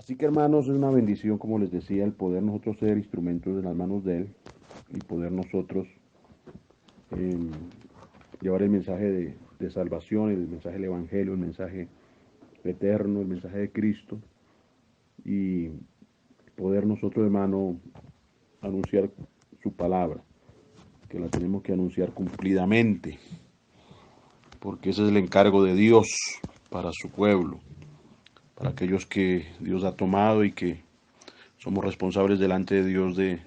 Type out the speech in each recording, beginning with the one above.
Así que hermanos, es una bendición, como les decía, el poder nosotros ser instrumentos en las manos de Él y poder nosotros eh, llevar el mensaje de salvación, el mensaje del Evangelio, el mensaje eterno, el mensaje de Cristo y poder nosotros, hermano, anunciar su palabra, que la tenemos que anunciar cumplidamente, porque ese es el encargo de Dios para su pueblo, para aquellos que Dios ha tomado y que somos responsables delante de Dios de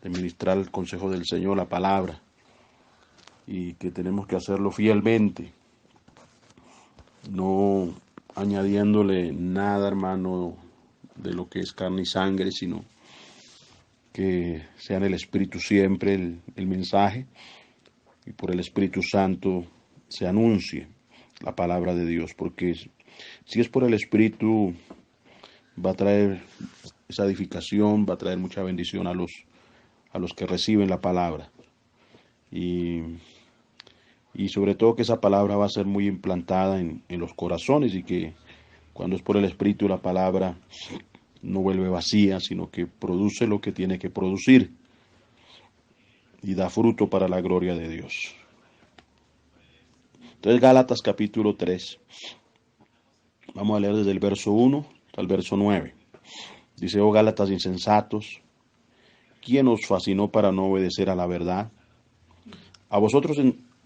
ministrar el consejo del Señor, la palabra, y que tenemos que hacerlo fielmente, no añadiéndole nada, hermano, de lo que es carne y sangre, sino que sea en el Espíritu siempre el mensaje y por el Espíritu Santo se anuncie la palabra de Dios, porque si es por el Espíritu va a traer esa edificación, va a traer mucha bendición a los que reciben la palabra. Y, y sobre todo que esa palabra va a ser muy implantada en los corazones y que cuando es por el Espíritu la palabra no vuelve vacía, sino que produce lo que tiene que producir y da fruto para la gloria de Dios. Entonces Gálatas capítulo 3, vamos a leer desde el verso 1 hasta el verso 9. Dice: oh Gálatas insensatos, ¿quién os fascinó para no obedecer a la verdad? A vosotros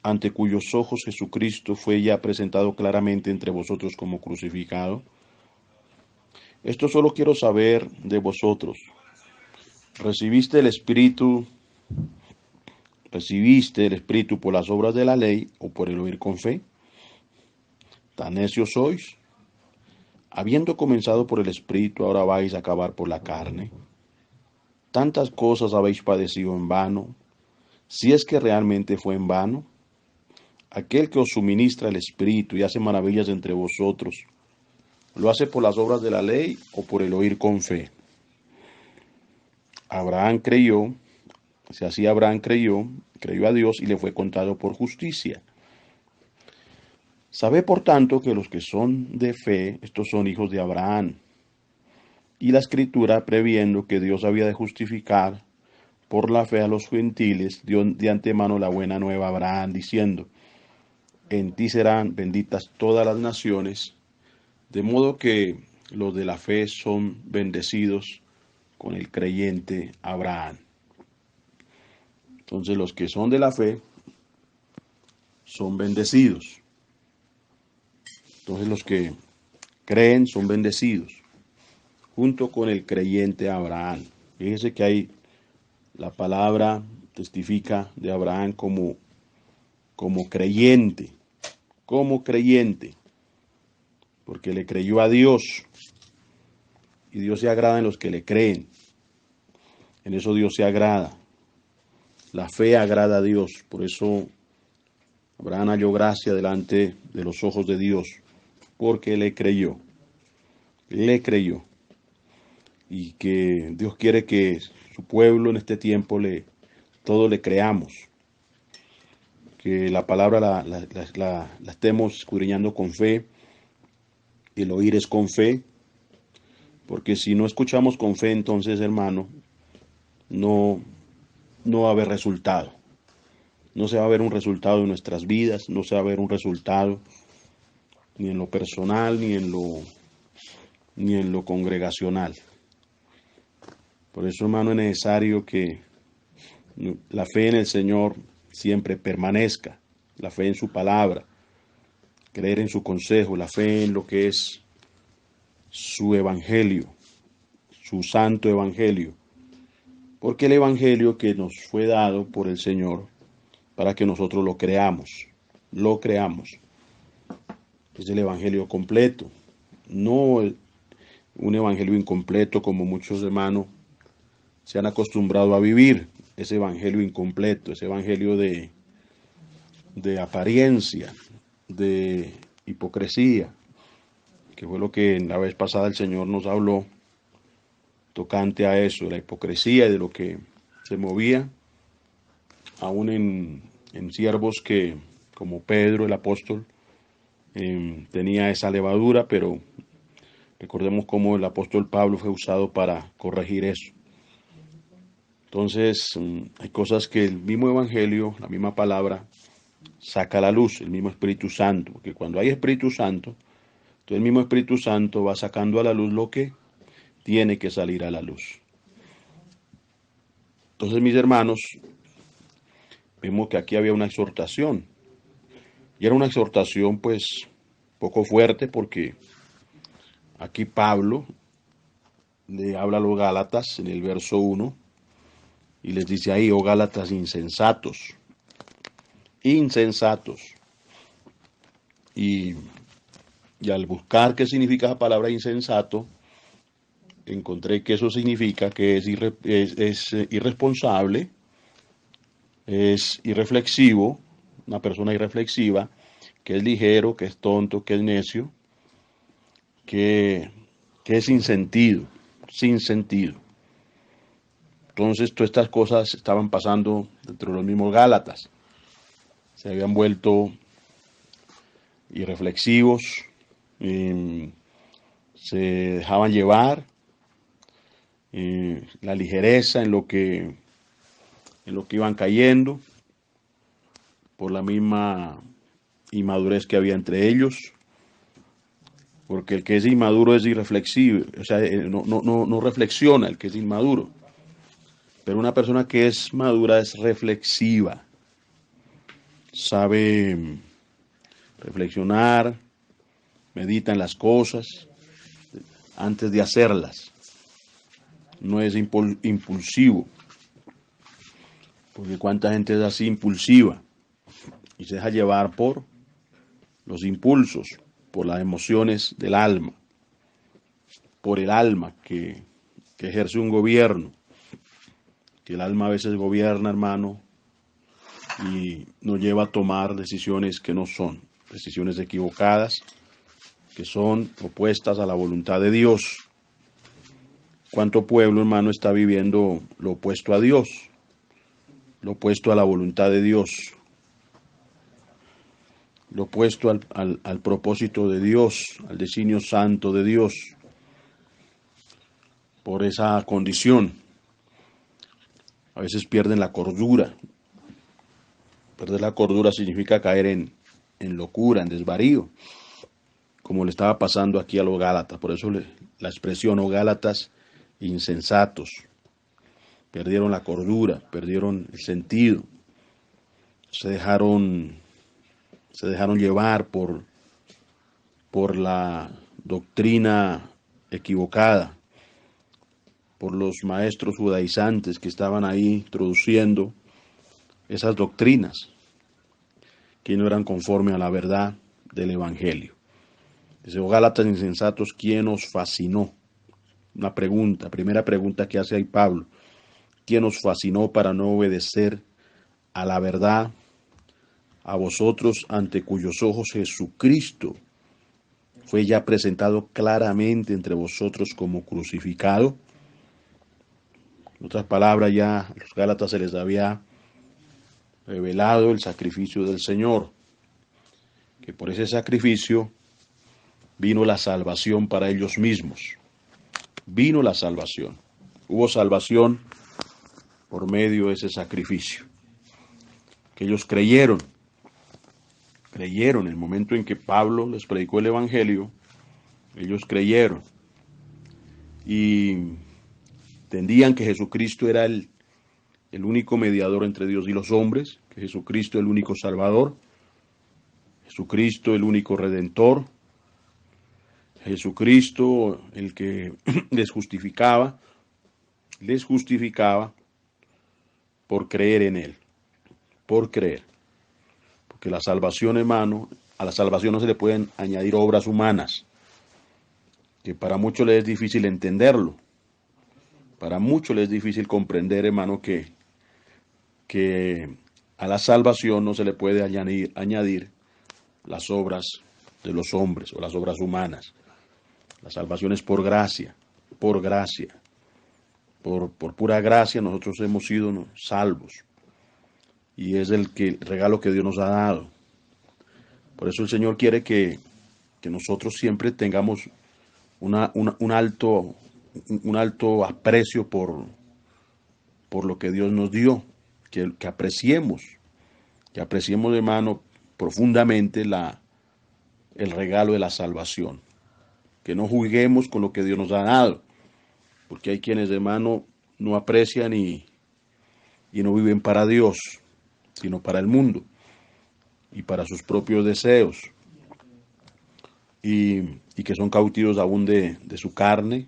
ante cuyos ojos Jesucristo fue ya presentado claramente entre vosotros como crucificado. Esto solo quiero saber de vosotros. ¿Recibiste el Espíritu ¿Recibiste el Espíritu por las obras de la ley o por el oír con fe? ¿Tan necios sois? Habiendo comenzado por el Espíritu, ahora vais a acabar por la carne. Tantas cosas habéis padecido en vano, si es que realmente fue en vano. Aquel que os suministra el Espíritu y hace maravillas entre vosotros, ¿lo hace por las obras de la ley o por el oír con fe? Abraham creyó, si así Abraham creyó a Dios y le fue contado por justicia. Sabe por tanto que los que son de fe, estos son hijos de Abraham. Y la Escritura, previendo que Dios había de justificar por la fe a los gentiles, dio de antemano la buena nueva a Abraham, diciendo: en ti serán benditas todas las naciones, de modo que los de la fe son bendecidos con el creyente Abraham. Entonces los que son de la fe son bendecidos. Entonces los que creen son bendecidos, junto con el creyente Abraham. Fíjese que hay la palabra testifica de Abraham como creyente, porque le creyó a Dios, y Dios se agrada en los que le creen. En eso Dios se agrada. La fe agrada a Dios, por eso Abraham halló gracia delante de los ojos de Dios, porque le creyó, y que Dios quiere que su pueblo en este tiempo todo le creamos, que la palabra la estemos escudriñando con fe, el oír es con fe, porque si no escuchamos con fe, entonces, hermano, no, no va a haber resultado. No se va a ver un resultado en nuestras vidas, no se va a ver un resultado ni en lo personal, ni en lo congregacional. Por eso, hermano, es necesario que la fe en el Señor siempre permanezca, la fe en su palabra, creer en su consejo, la fe en lo que es su evangelio, su santo evangelio, porque el evangelio que nos fue dado por el Señor para que nosotros lo creamos, es el evangelio completo, no un evangelio incompleto como muchos hermanos se han acostumbrado a vivir, ese evangelio incompleto, ese evangelio de apariencia, de hipocresía, que fue lo que la vez pasada el Señor nos habló tocante a eso, de la hipocresía y de lo que se movía, aún en siervos que, como Pedro el apóstol, tenía esa levadura, pero Recordemos cómo el apóstol Pablo fue usado para corregir eso. Entonces, hay cosas que el mismo Evangelio, la misma palabra, saca a la luz, el mismo Espíritu Santo, porque cuando hay Espíritu Santo, entonces el mismo Espíritu Santo va sacando a la luz lo que tiene que salir a la luz. Entonces, mis hermanos, vemos que aquí había una exhortación, y era una exhortación pues poco fuerte, porque aquí Pablo le habla a los Gálatas en el verso 1 y les dice ahí: oh Gálatas insensatos, insensatos. Y al buscar qué significa la palabra insensato, encontré que eso significa que es irresponsable, es irreflexivo, una persona irreflexiva, que es ligero, que es tonto, que es necio, que es sin sentido, sin sentido. Entonces todas estas cosas estaban pasando dentro de los mismos Gálatas. Se habían vuelto irreflexivos, se dejaban llevar, la ligereza en lo que iban cayendo, por la misma inmadurez que había entre ellos, porque el que es inmaduro es irreflexivo, o sea, no reflexiona el que es inmaduro, pero una persona que es madura es reflexiva, sabe reflexionar, medita en las cosas antes de hacerlas, no es impulsivo, porque cuánta gente es así impulsiva y se deja llevar por los impulsos, por las emociones del alma, por el alma que ejerce un gobierno, que el alma a veces gobierna, hermano, y nos lleva a tomar decisiones que no son, decisiones equivocadas, que son opuestas a la voluntad de Dios. ¿Cuánto pueblo, hermano, está viviendo lo opuesto a Dios? Lo opuesto a la voluntad de Dios, lo opuesto al propósito de Dios, al designio santo de Dios. Por esa condición, a veces pierden la cordura. Perder la cordura significa caer en locura, en desvarío, como le estaba pasando aquí a los Gálatas. Por eso la expresión, oh Gálatas insensatos. Perdieron la cordura, perdieron el sentido, se dejaron llevar por la doctrina equivocada, por los maestros judaizantes que estaban ahí introduciendo esas doctrinas que no eran conforme a la verdad del Evangelio. Dice: oh Gálatas insensatos, ¿quién os fascinó? Una pregunta, primera pregunta que hace ahí Pablo. ¿Quién os fascinó para no obedecer a la verdad, a vosotros ante cuyos ojos Jesucristo fue ya presentado claramente entre vosotros como crucificado? En otras palabras, ya a los Gálatas se les había revelado el sacrificio del Señor, que por ese sacrificio vino la salvación para ellos mismos. Vino la salvación. Hubo salvación por medio de ese sacrificio. Que ellos creyeron en el momento en que Pablo les predicó el Evangelio, ellos creyeron y entendían que Jesucristo era el único mediador entre Dios y los hombres, que Jesucristo el único Salvador, Jesucristo el único Redentor, Jesucristo el que les justificaba por creer en Él, por creer. Porque la salvación, hermano, a la salvación no se le pueden añadir obras humanas, que para muchos les es difícil entenderlo. Para muchos les es difícil comprender, hermano, que a la salvación no se le puede añadir las obras de los hombres o las obras humanas. La salvación es por gracia, por gracia. Por pura gracia nosotros hemos sido salvos. Y es el regalo que Dios nos ha dado. Por eso el Señor quiere que nosotros siempre tengamos un alto aprecio por lo que Dios nos dio, que apreciemos, hermano, profundamente el regalo de la salvación, que no juzguemos con lo que Dios nos ha dado, porque hay quienes, hermano, no aprecian y no viven para Dios, sino para el mundo y para sus propios deseos, y que son cautivos aún de su carne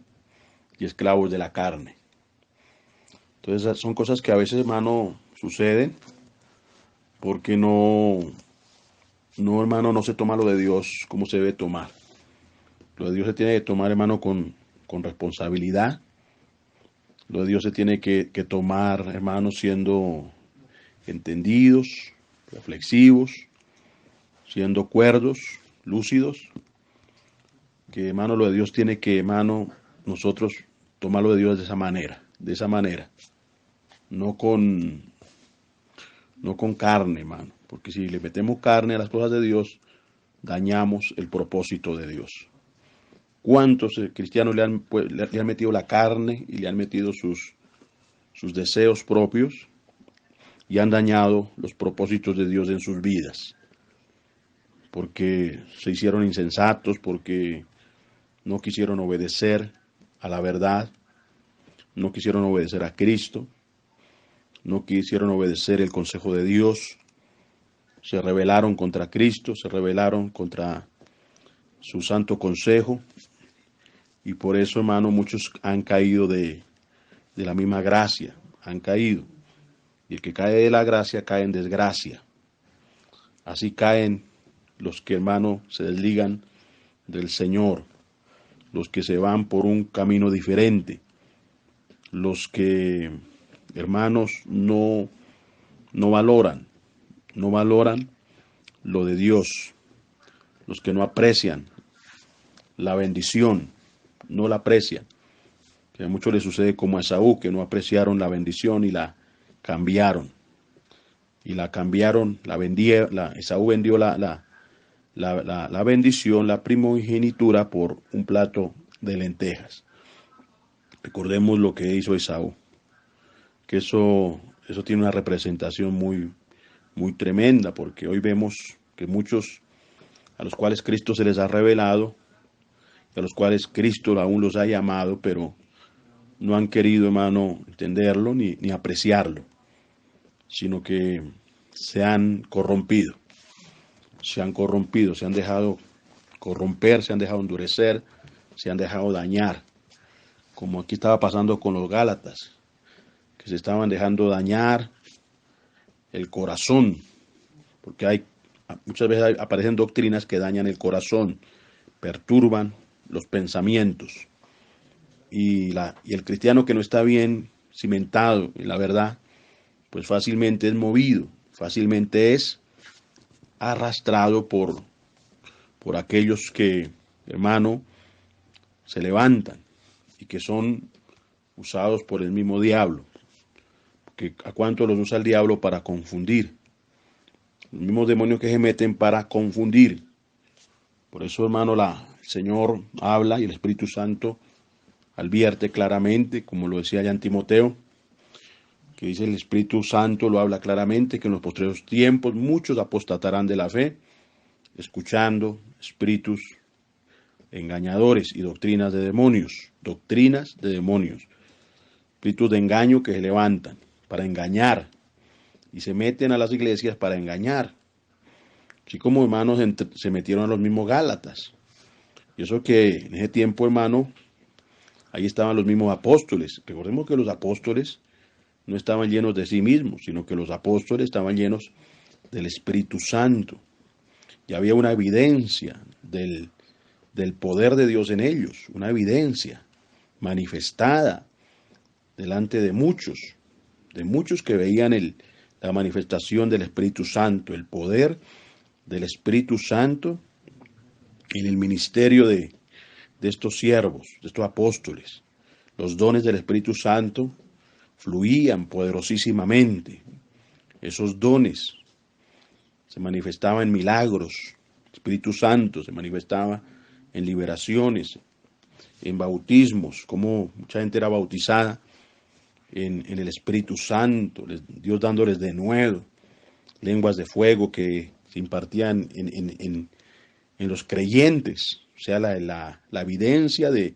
y esclavos de la carne. Entonces son cosas que a veces, hermano, suceden porque hermano, no se toma lo de Dios como se debe tomar. Lo de Dios se tiene que tomar, hermano, con responsabilidad. Lo de Dios se tiene que tomar, hermano, siendo entendidos, reflexivos, siendo cuerdos, lúcidos. Que, hermano, lo de Dios tiene que, hermano, nosotros tomarlo de Dios de esa manera. No con carne, hermano. Porque si le metemos carne a las cosas de Dios, dañamos el propósito de Dios. ¿Cuántos cristianos le han metido la carne y le han metido sus deseos propios y han dañado los propósitos de Dios en sus vidas? Porque se hicieron insensatos, porque no quisieron obedecer a la verdad, no quisieron obedecer a Cristo, no quisieron obedecer el consejo de Dios, se rebelaron contra Cristo, se rebelaron contra su santo consejo, y por eso, hermano, muchos han caído de la misma gracia, han caído. Y el que cae de la gracia cae en desgracia. Así caen los que, hermano, se desligan del Señor, los que se van por un camino diferente, los que, hermanos, no valoran lo de Dios, los que no aprecian la bendición, no la aprecian. Que a muchos les sucede como a Esaú, que no apreciaron la bendición y la cambiaron. Esaú vendió la bendición, la primogenitura, por un plato de lentejas. Recordemos lo que hizo Esaú, que eso tiene una representación muy, muy tremenda, porque hoy vemos que muchos a los cuales Cristo se les ha revelado, a los cuales Cristo aún los ha llamado, pero no han querido, hermano, entenderlo ni apreciarlo, sino que se han corrompido, se han dejado corromper, se han dejado endurecer, se han dejado dañar, como aquí estaba pasando con los Gálatas, que se estaban dejando dañar el corazón, porque muchas veces aparecen doctrinas que dañan el corazón, perturban los pensamientos, y el cristiano que no está bien cimentado en la verdad, pues fácilmente es movido, fácilmente es arrastrado por aquellos que, hermano, se levantan y que son usados por el mismo diablo. Porque ¿a cuánto los usa el diablo para confundir? Los mismos demonios que se meten para confundir. Por eso, hermano, el Señor habla y el Espíritu Santo advierte claramente, como lo decía ya en Timoteo, que dice el Espíritu Santo, lo habla claramente, que en los postreros tiempos muchos apostatarán de la fe, escuchando espíritus engañadores y doctrinas de demonios, espíritus de engaño que se levantan para engañar y se meten a las iglesias para engañar, así como, hermanos, se metieron a los mismos Gálatas. Y eso que en ese tiempo, hermano, ahí estaban los mismos apóstoles. Recordemos que los apóstoles no estaban llenos de sí mismos, sino que los apóstoles estaban llenos del Espíritu Santo. Y había una evidencia del poder de Dios en ellos, una evidencia manifestada delante de muchos que veían la manifestación del Espíritu Santo, el poder del Espíritu Santo en el ministerio de estos siervos, de estos apóstoles. Los dones del Espíritu Santo fluían poderosísimamente. Esos dones se manifestaban en milagros. El Espíritu Santo se manifestaba en liberaciones. en bautismos, cómo mucha gente era bautizada en el Espíritu Santo, Dios dándoles de nuevo lenguas de fuego que se impartían en los creyentes, o sea, la evidencia de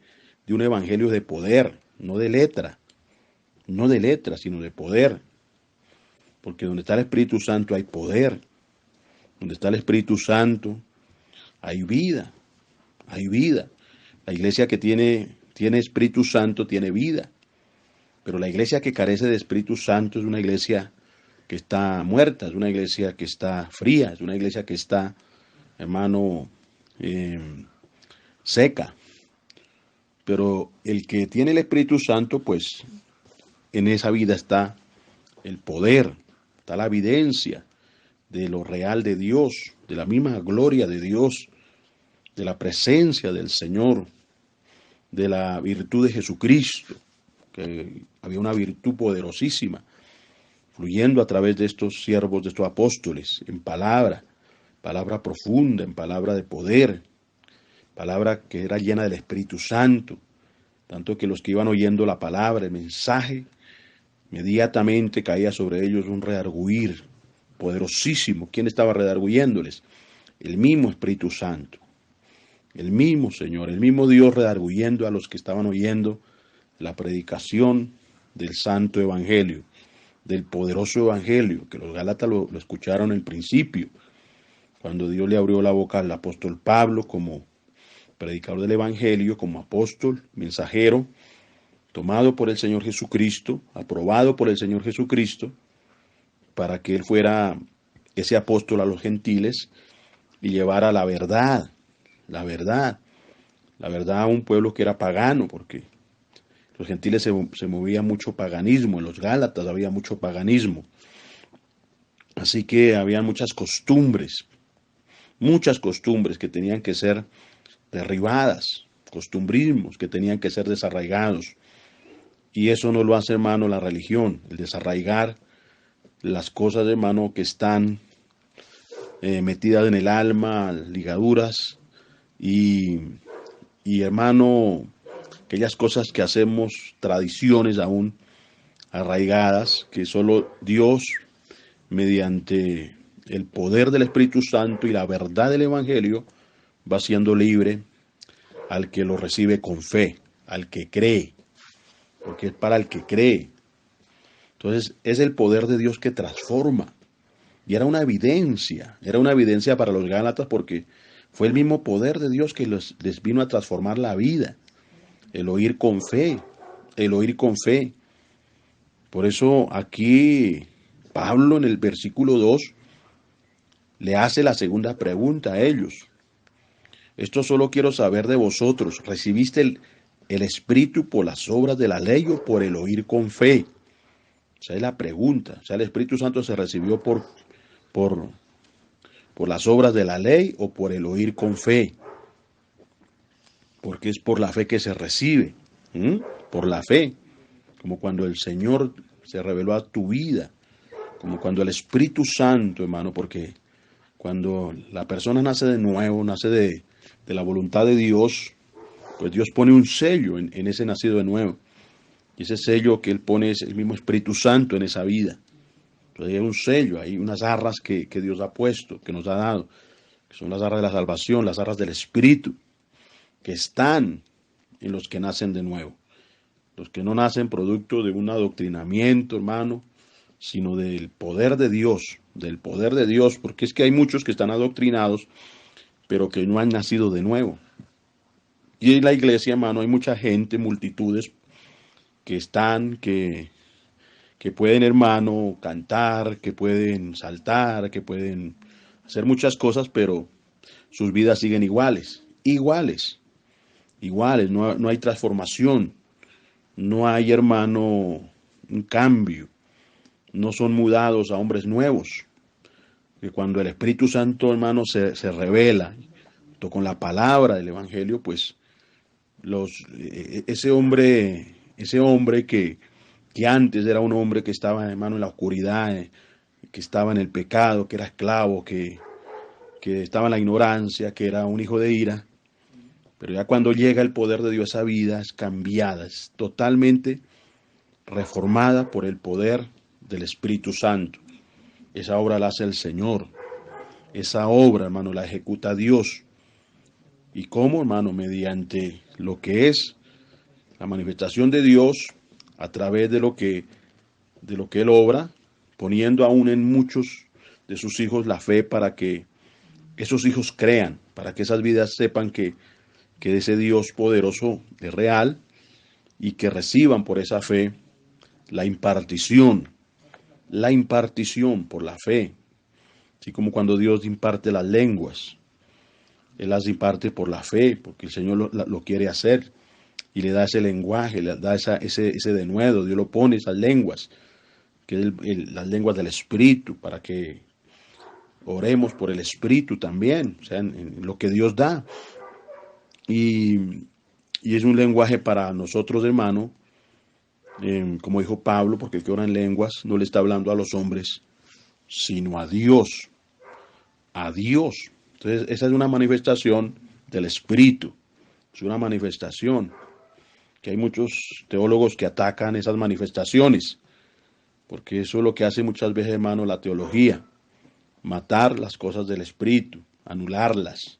un evangelio de poder, no de letra, no de letra, sino de poder, porque donde está el Espíritu Santo hay poder, donde está el Espíritu Santo hay vida, hay vida. La iglesia que tiene Espíritu Santo tiene vida, pero la iglesia que carece de Espíritu Santo es una iglesia que está muerta, es una iglesia que está fría, es una iglesia que está, hermano, seca. Pero el que tiene el Espíritu Santo, pues en esa vida está el poder, está la evidencia de lo real de Dios, de la misma gloria de Dios, de la presencia del Señor, de la virtud de Jesucristo, que había una virtud poderosísima, fluyendo a través de estos siervos, de estos apóstoles, en palabra profunda, en palabra de poder, palabra que era llena del Espíritu Santo, tanto que los que iban oyendo la palabra, el mensaje, inmediatamente caía sobre ellos un redarguir poderosísimo. ¿Quién estaba redarguyéndoles? El mismo Espíritu Santo, el mismo Señor, el mismo Dios redarguyendo a los que estaban oyendo la predicación del santo evangelio, del poderoso evangelio, que los gálatas lo escucharon en el principio, cuando Dios le abrió la boca al apóstol Pablo como predicador del evangelio, como apóstol, mensajero, tomado por el Señor Jesucristo, aprobado por el Señor Jesucristo, para que él fuera ese apóstol a los gentiles y llevara la verdad a un pueblo que era pagano, porque los gentiles se movía mucho paganismo, en los Gálatas había mucho paganismo. Así que había muchas costumbres que tenían que ser derribadas, costumbrismos que tenían que ser desarraigados. Y eso no lo hace, hermano, la religión, el desarraigar las cosas, hermano, que están metidas en el alma, ligaduras, y hermano, aquellas cosas que hacemos, tradiciones aún arraigadas, que solo Dios, mediante el poder del Espíritu Santo y la verdad del Evangelio, va siendo libre al que lo recibe con fe, al que cree, porque es para el que cree. Entonces es el poder de Dios que transforma. Y era una evidencia para los Gálatas, porque fue el mismo poder de Dios que les vino a transformar la vida. El oír con fe, el oír con fe. Por eso aquí Pablo en el versículo 2 le hace la segunda pregunta a ellos. Esto solo quiero saber de vosotros. ¿Recibiste el Espíritu por las obras de la ley o por el oír con fe? Esa es la pregunta. O sea, ¿el Espíritu Santo se recibió por las obras de la ley o por el oír con fe? Porque es por la fe que se recibe. Por la fe. Como cuando el Señor se reveló a tu vida. Como cuando el Espíritu Santo, hermano, porque cuando la persona nace de nuevo, nace de la voluntad de Dios, pues Dios pone un sello en ese nacido de nuevo. Y ese sello que Él pone es el mismo Espíritu Santo en esa vida. Entonces hay un sello, hay unas arras que Dios ha puesto, que nos ha dado, que son las arras de la salvación, las arras del Espíritu, que están en los que nacen de nuevo. Los que no nacen producto de un adoctrinamiento, hermano, sino del poder de Dios, porque es que hay muchos que están adoctrinados, pero que no han nacido de nuevo. Y en la iglesia, hermano, hay mucha gente, multitudes, que pueden, hermano, cantar, que pueden saltar, que pueden hacer muchas cosas, pero sus vidas siguen iguales, no hay transformación, no hay, hermano, un cambio, no son mudados a hombres nuevos. Que cuando el Espíritu Santo, hermano, se revela con la palabra del Evangelio, pues ese hombre que antes era un hombre que estaba, hermano, en la oscuridad, que estaba en el pecado, que era esclavo, que estaba en la ignorancia, que era un hijo de ira, Pero ya cuando llega el poder de Dios, esa vida es cambiada, es totalmente reformada por el poder del Espíritu Santo. Esa obra la hace el Señor. Esa obra, hermano, la ejecuta Dios. ¿Y cómo, hermano? Mediante lo que es la manifestación de Dios a través de lo que Él obra, poniendo aún en muchos de sus hijos la fe para que esos hijos crean, para que esas vidas sepan que ese Dios poderoso es real y que reciban por esa fe la impartición por la fe. Así como cuando Dios imparte las lenguas, Él las imparte por la fe, porque el Señor lo quiere hacer y le da ese lenguaje, le da ese denuedo. Dios lo pone, esas lenguas, que es las lenguas del Espíritu, para que oremos por el Espíritu también, o sea, en lo que Dios da. Y es un lenguaje para nosotros, hermano, como dijo Pablo, porque el que ora en lenguas no le está hablando a los hombres, sino a Dios. A Dios. Entonces, esa es una manifestación del Espíritu. Es una manifestación que hay muchos teólogos que atacan esas manifestaciones, porque eso es lo que hace muchas veces, hermano, la teología. Matar las cosas del Espíritu, anularlas.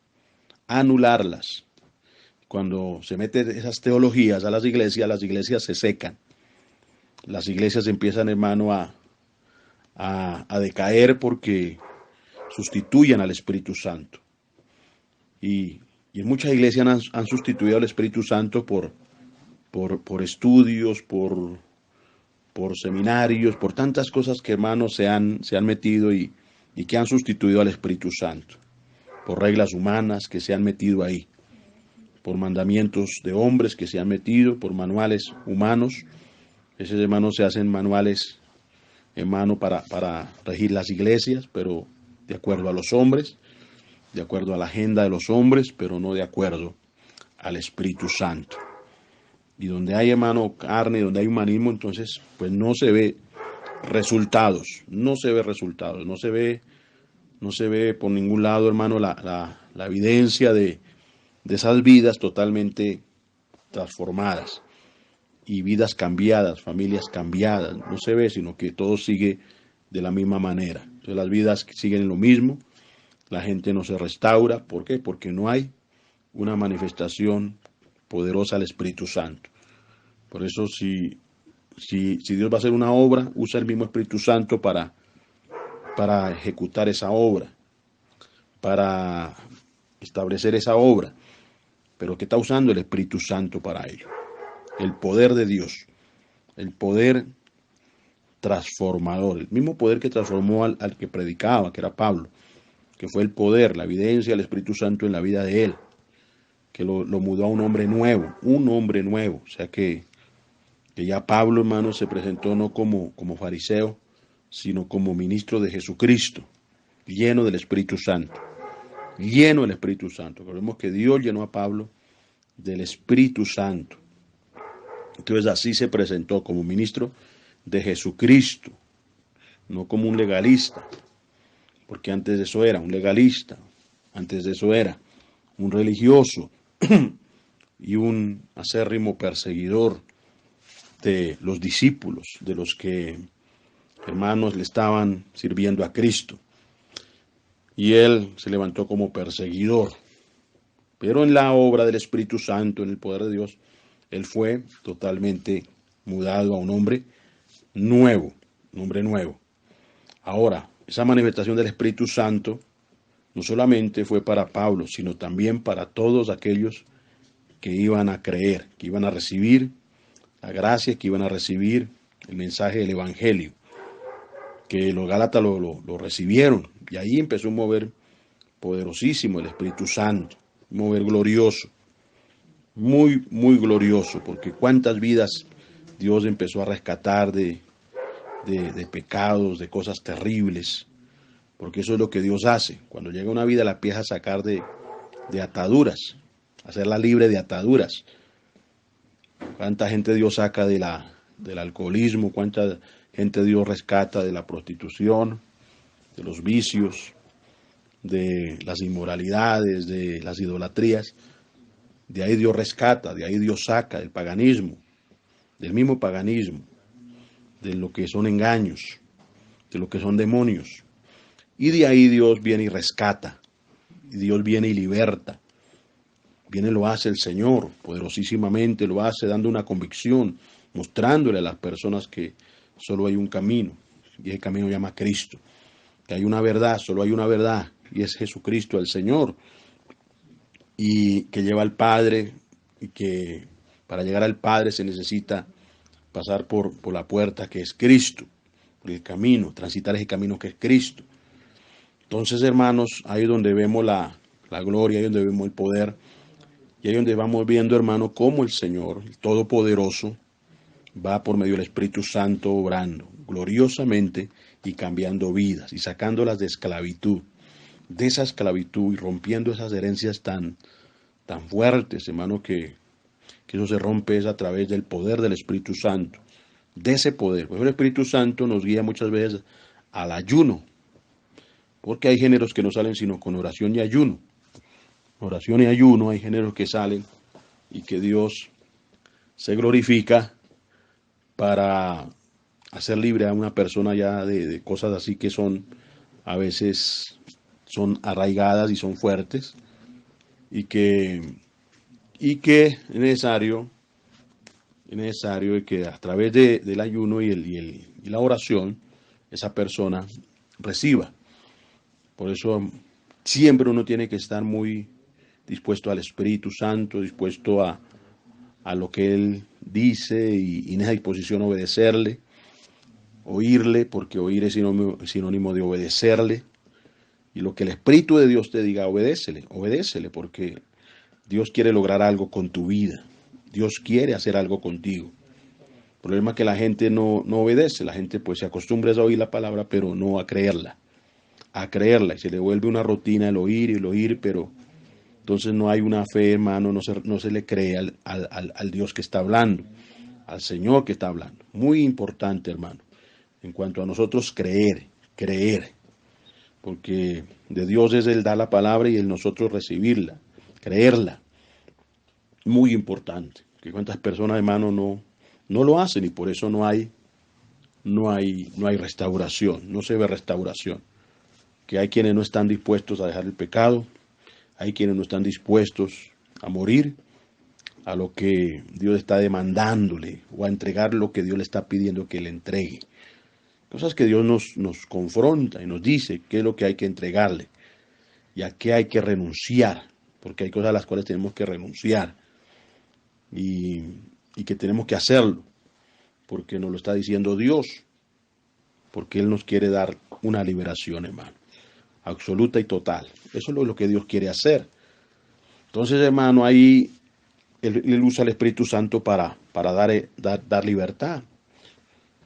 Cuando se meten esas teologías a las iglesias se secan. Las iglesias empiezan, hermano, a decaer porque sustituyen al Espíritu Santo. Y en muchas iglesias han sustituido al Espíritu Santo por estudios, por seminarios, por tantas cosas que, hermanos, se han metido y que han sustituido al Espíritu Santo. Por reglas humanas que se han metido ahí. Por mandamientos de hombres que se han metido, por manuales humanos. Esos, hermanos, se hacen manuales, hermano, para regir las iglesias, pero de acuerdo a los hombres, de acuerdo a la agenda de los hombres, pero no de acuerdo al Espíritu Santo. Y donde hay, hermano, carne, donde hay humanismo, entonces, pues no se ve resultados, no se ve por ningún lado, hermano, la evidencia de esas vidas totalmente transformadas y vidas cambiadas, familias cambiadas. No se ve, sino que todo sigue de la misma manera. Entonces las vidas siguen lo mismo, la gente no se restaura. ¿Por qué? Porque no hay una manifestación poderosa del Espíritu Santo. Por eso si Dios va a hacer una obra, usa el mismo Espíritu Santo para ejecutar esa obra, para establecer esa obra. Pero ¿qué está usando el Espíritu Santo para ello? El poder de Dios, el poder transformador, el mismo poder que transformó al que predicaba, que era Pablo, que fue el poder, la evidencia del Espíritu Santo en la vida de él, que lo mudó a un hombre nuevo, o sea que ya Pablo, hermano, se presentó no como fariseo, sino como ministro de Jesucristo, lleno del Espíritu Santo. Vemos que Dios llenó a Pablo del Espíritu Santo. Entonces así se presentó como ministro de Jesucristo, no como un legalista, porque antes de eso era un legalista, antes de eso era un religioso y un acérrimo perseguidor de los discípulos, de los que, hermanos, le estaban sirviendo a Cristo. Y él se levantó como perseguidor. Pero en la obra del Espíritu Santo, en el poder de Dios, él fue totalmente mudado a un hombre nuevo, Ahora, esa manifestación del Espíritu Santo no solamente fue para Pablo, sino también para todos aquellos que iban a creer, que iban a recibir la gracia, que iban a recibir el mensaje del Evangelio, que los Gálatas lo recibieron. Y ahí empezó un mover poderosísimo el Espíritu Santo, un mover glorioso, muy, muy glorioso, porque cuántas vidas Dios empezó a rescatar de pecados, de cosas terribles, porque eso es lo que Dios hace. Cuando llega una vida la empieza a sacar de ataduras, hacerla libre de ataduras. Cuánta gente Dios saca del alcoholismo, cuánta gente Dios rescata de la prostitución, de los vicios, de las inmoralidades, de las idolatrías. De ahí Dios rescata, de ahí Dios saca del paganismo, del mismo paganismo, de lo que son engaños, de lo que son demonios. Y de ahí Dios viene y rescata, y Dios viene y liberta. Viene y lo hace el Señor, poderosísimamente lo hace, dando una convicción, mostrándole a las personas que solo hay un camino, y ese camino se llama Cristo. Que hay una verdad, solo hay una verdad, y es Jesucristo, el Señor, y que lleva al Padre, y que para llegar al Padre se necesita pasar por la puerta que es Cristo, por el camino, transitar ese camino que es Cristo. Entonces, hermanos, ahí es donde vemos la gloria, ahí es donde vemos el poder, y ahí es donde vamos viendo, hermano, cómo el Señor, el Todopoderoso, va por medio del Espíritu Santo obrando gloriosamente y cambiando vidas y sacándolas de esclavitud, de esa esclavitud y rompiendo esas herencias tan fuertes, hermano, que eso se rompe es a través del poder del Espíritu Santo, de ese poder. Pues el Espíritu Santo nos guía muchas veces al ayuno, porque hay géneros que no salen sino con oración y ayuno. Oración y ayuno, hay géneros que salen y que Dios se glorifica para hacer libre a una persona ya de cosas así que son a veces son arraigadas y son fuertes y que es necesario que a través del ayuno y la oración esa persona reciba. Por eso siempre uno tiene que estar muy dispuesto al Espíritu Santo, dispuesto a lo que Él dice y en esa disposición obedecerle, oírle, porque oír es sinónimo de obedecerle. Y lo que el Espíritu de Dios te diga, obedécele, porque Dios quiere lograr algo con tu vida. Dios quiere hacer algo contigo. El problema es que la gente no obedece, la gente pues se acostumbra a oír la palabra, pero no a creerla. Y se le vuelve una rutina el oír, pero entonces no hay una fe, hermano, no se le cree al Dios que está hablando, al Señor que está hablando. Muy importante, hermano, en cuanto a nosotros creer, porque de Dios es Él dar la palabra y el nosotros recibirla, creerla. Muy importante, que cuántas personas, hermano, no lo hacen y por eso no hay restauración, no se ve restauración. Que hay quienes no están dispuestos a dejar el pecado, hay quienes no están dispuestos a morir a lo que Dios está demandándole o a entregar lo que Dios le está pidiendo que le entregue. Cosas que Dios nos confronta y nos dice qué es lo que hay que entregarle y a qué hay que renunciar, porque hay cosas a las cuales tenemos que renunciar y que tenemos que hacerlo, porque nos lo está diciendo Dios, porque Él nos quiere dar una liberación, hermano, absoluta y total. Eso es lo que Dios quiere hacer. Entonces, hermano, ahí Él usa el Espíritu Santo para dar libertad.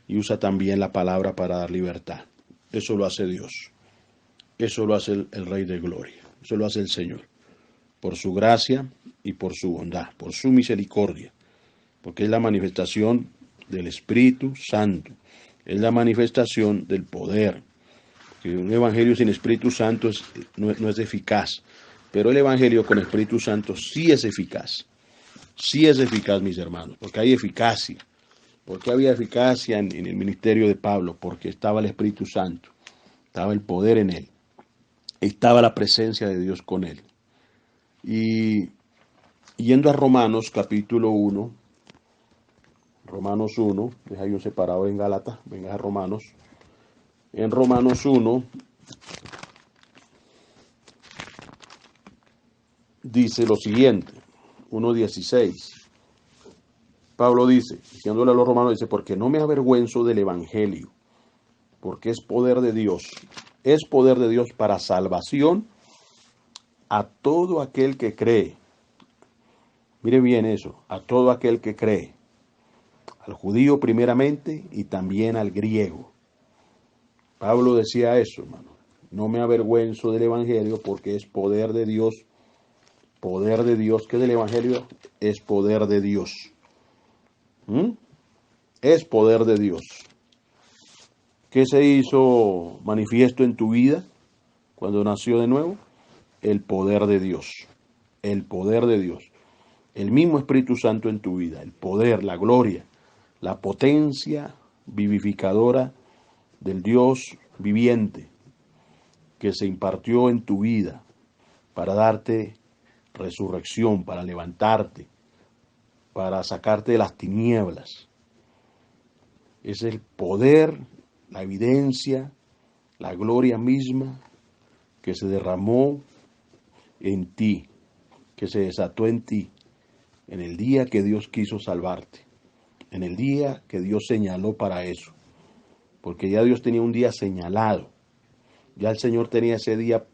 Y usa también la palabra para dar libertad. Eso lo hace Dios. Eso lo hace el Rey de Gloria. Eso lo hace el Señor. Por su gracia y por su bondad, por su misericordia. Porque es la manifestación del Espíritu Santo. Es la manifestación del poder. Que un evangelio sin Espíritu Santo no es eficaz. Pero el evangelio con Espíritu Santo sí es eficaz. Sí es eficaz, mis hermanos, porque hay eficacia. ¿Por qué había eficacia en el ministerio de Pablo? Porque estaba el Espíritu Santo, estaba el poder en él, estaba la presencia de Dios con él. Y yendo a Romanos capítulo 1, Romanos 1, deja yo separado en Gálatas, venga a Romanos. En Romanos 1 dice lo siguiente, 1:16. Pablo dice, diciéndole a los romanos, dice, porque no me avergüenzo del evangelio, porque es poder de Dios para salvación a todo aquel que cree. Mire bien eso, a todo aquel que cree, al judío primeramente y también al griego. Pablo decía eso, hermano, no me avergüenzo del evangelio porque es poder de Dios, que del evangelio es poder de Dios. Es poder de Dios. ¿Qué se hizo manifiesto en tu vida cuando nació de nuevo? El poder de Dios. El poder de Dios. el mismo Espíritu Santo en tu vida, el poder, la gloria, la potencia vivificadora del Dios viviente que se impartió en tu vida para darte resurrección, para levantarte, para sacarte de las tinieblas. Es el poder, la evidencia, la gloria misma que se derramó en ti, que se desató en ti, en el día que Dios quiso salvarte, en el día que Dios señaló para eso, porque ya Dios tenía un día señalado, ya el Señor tenía ese día,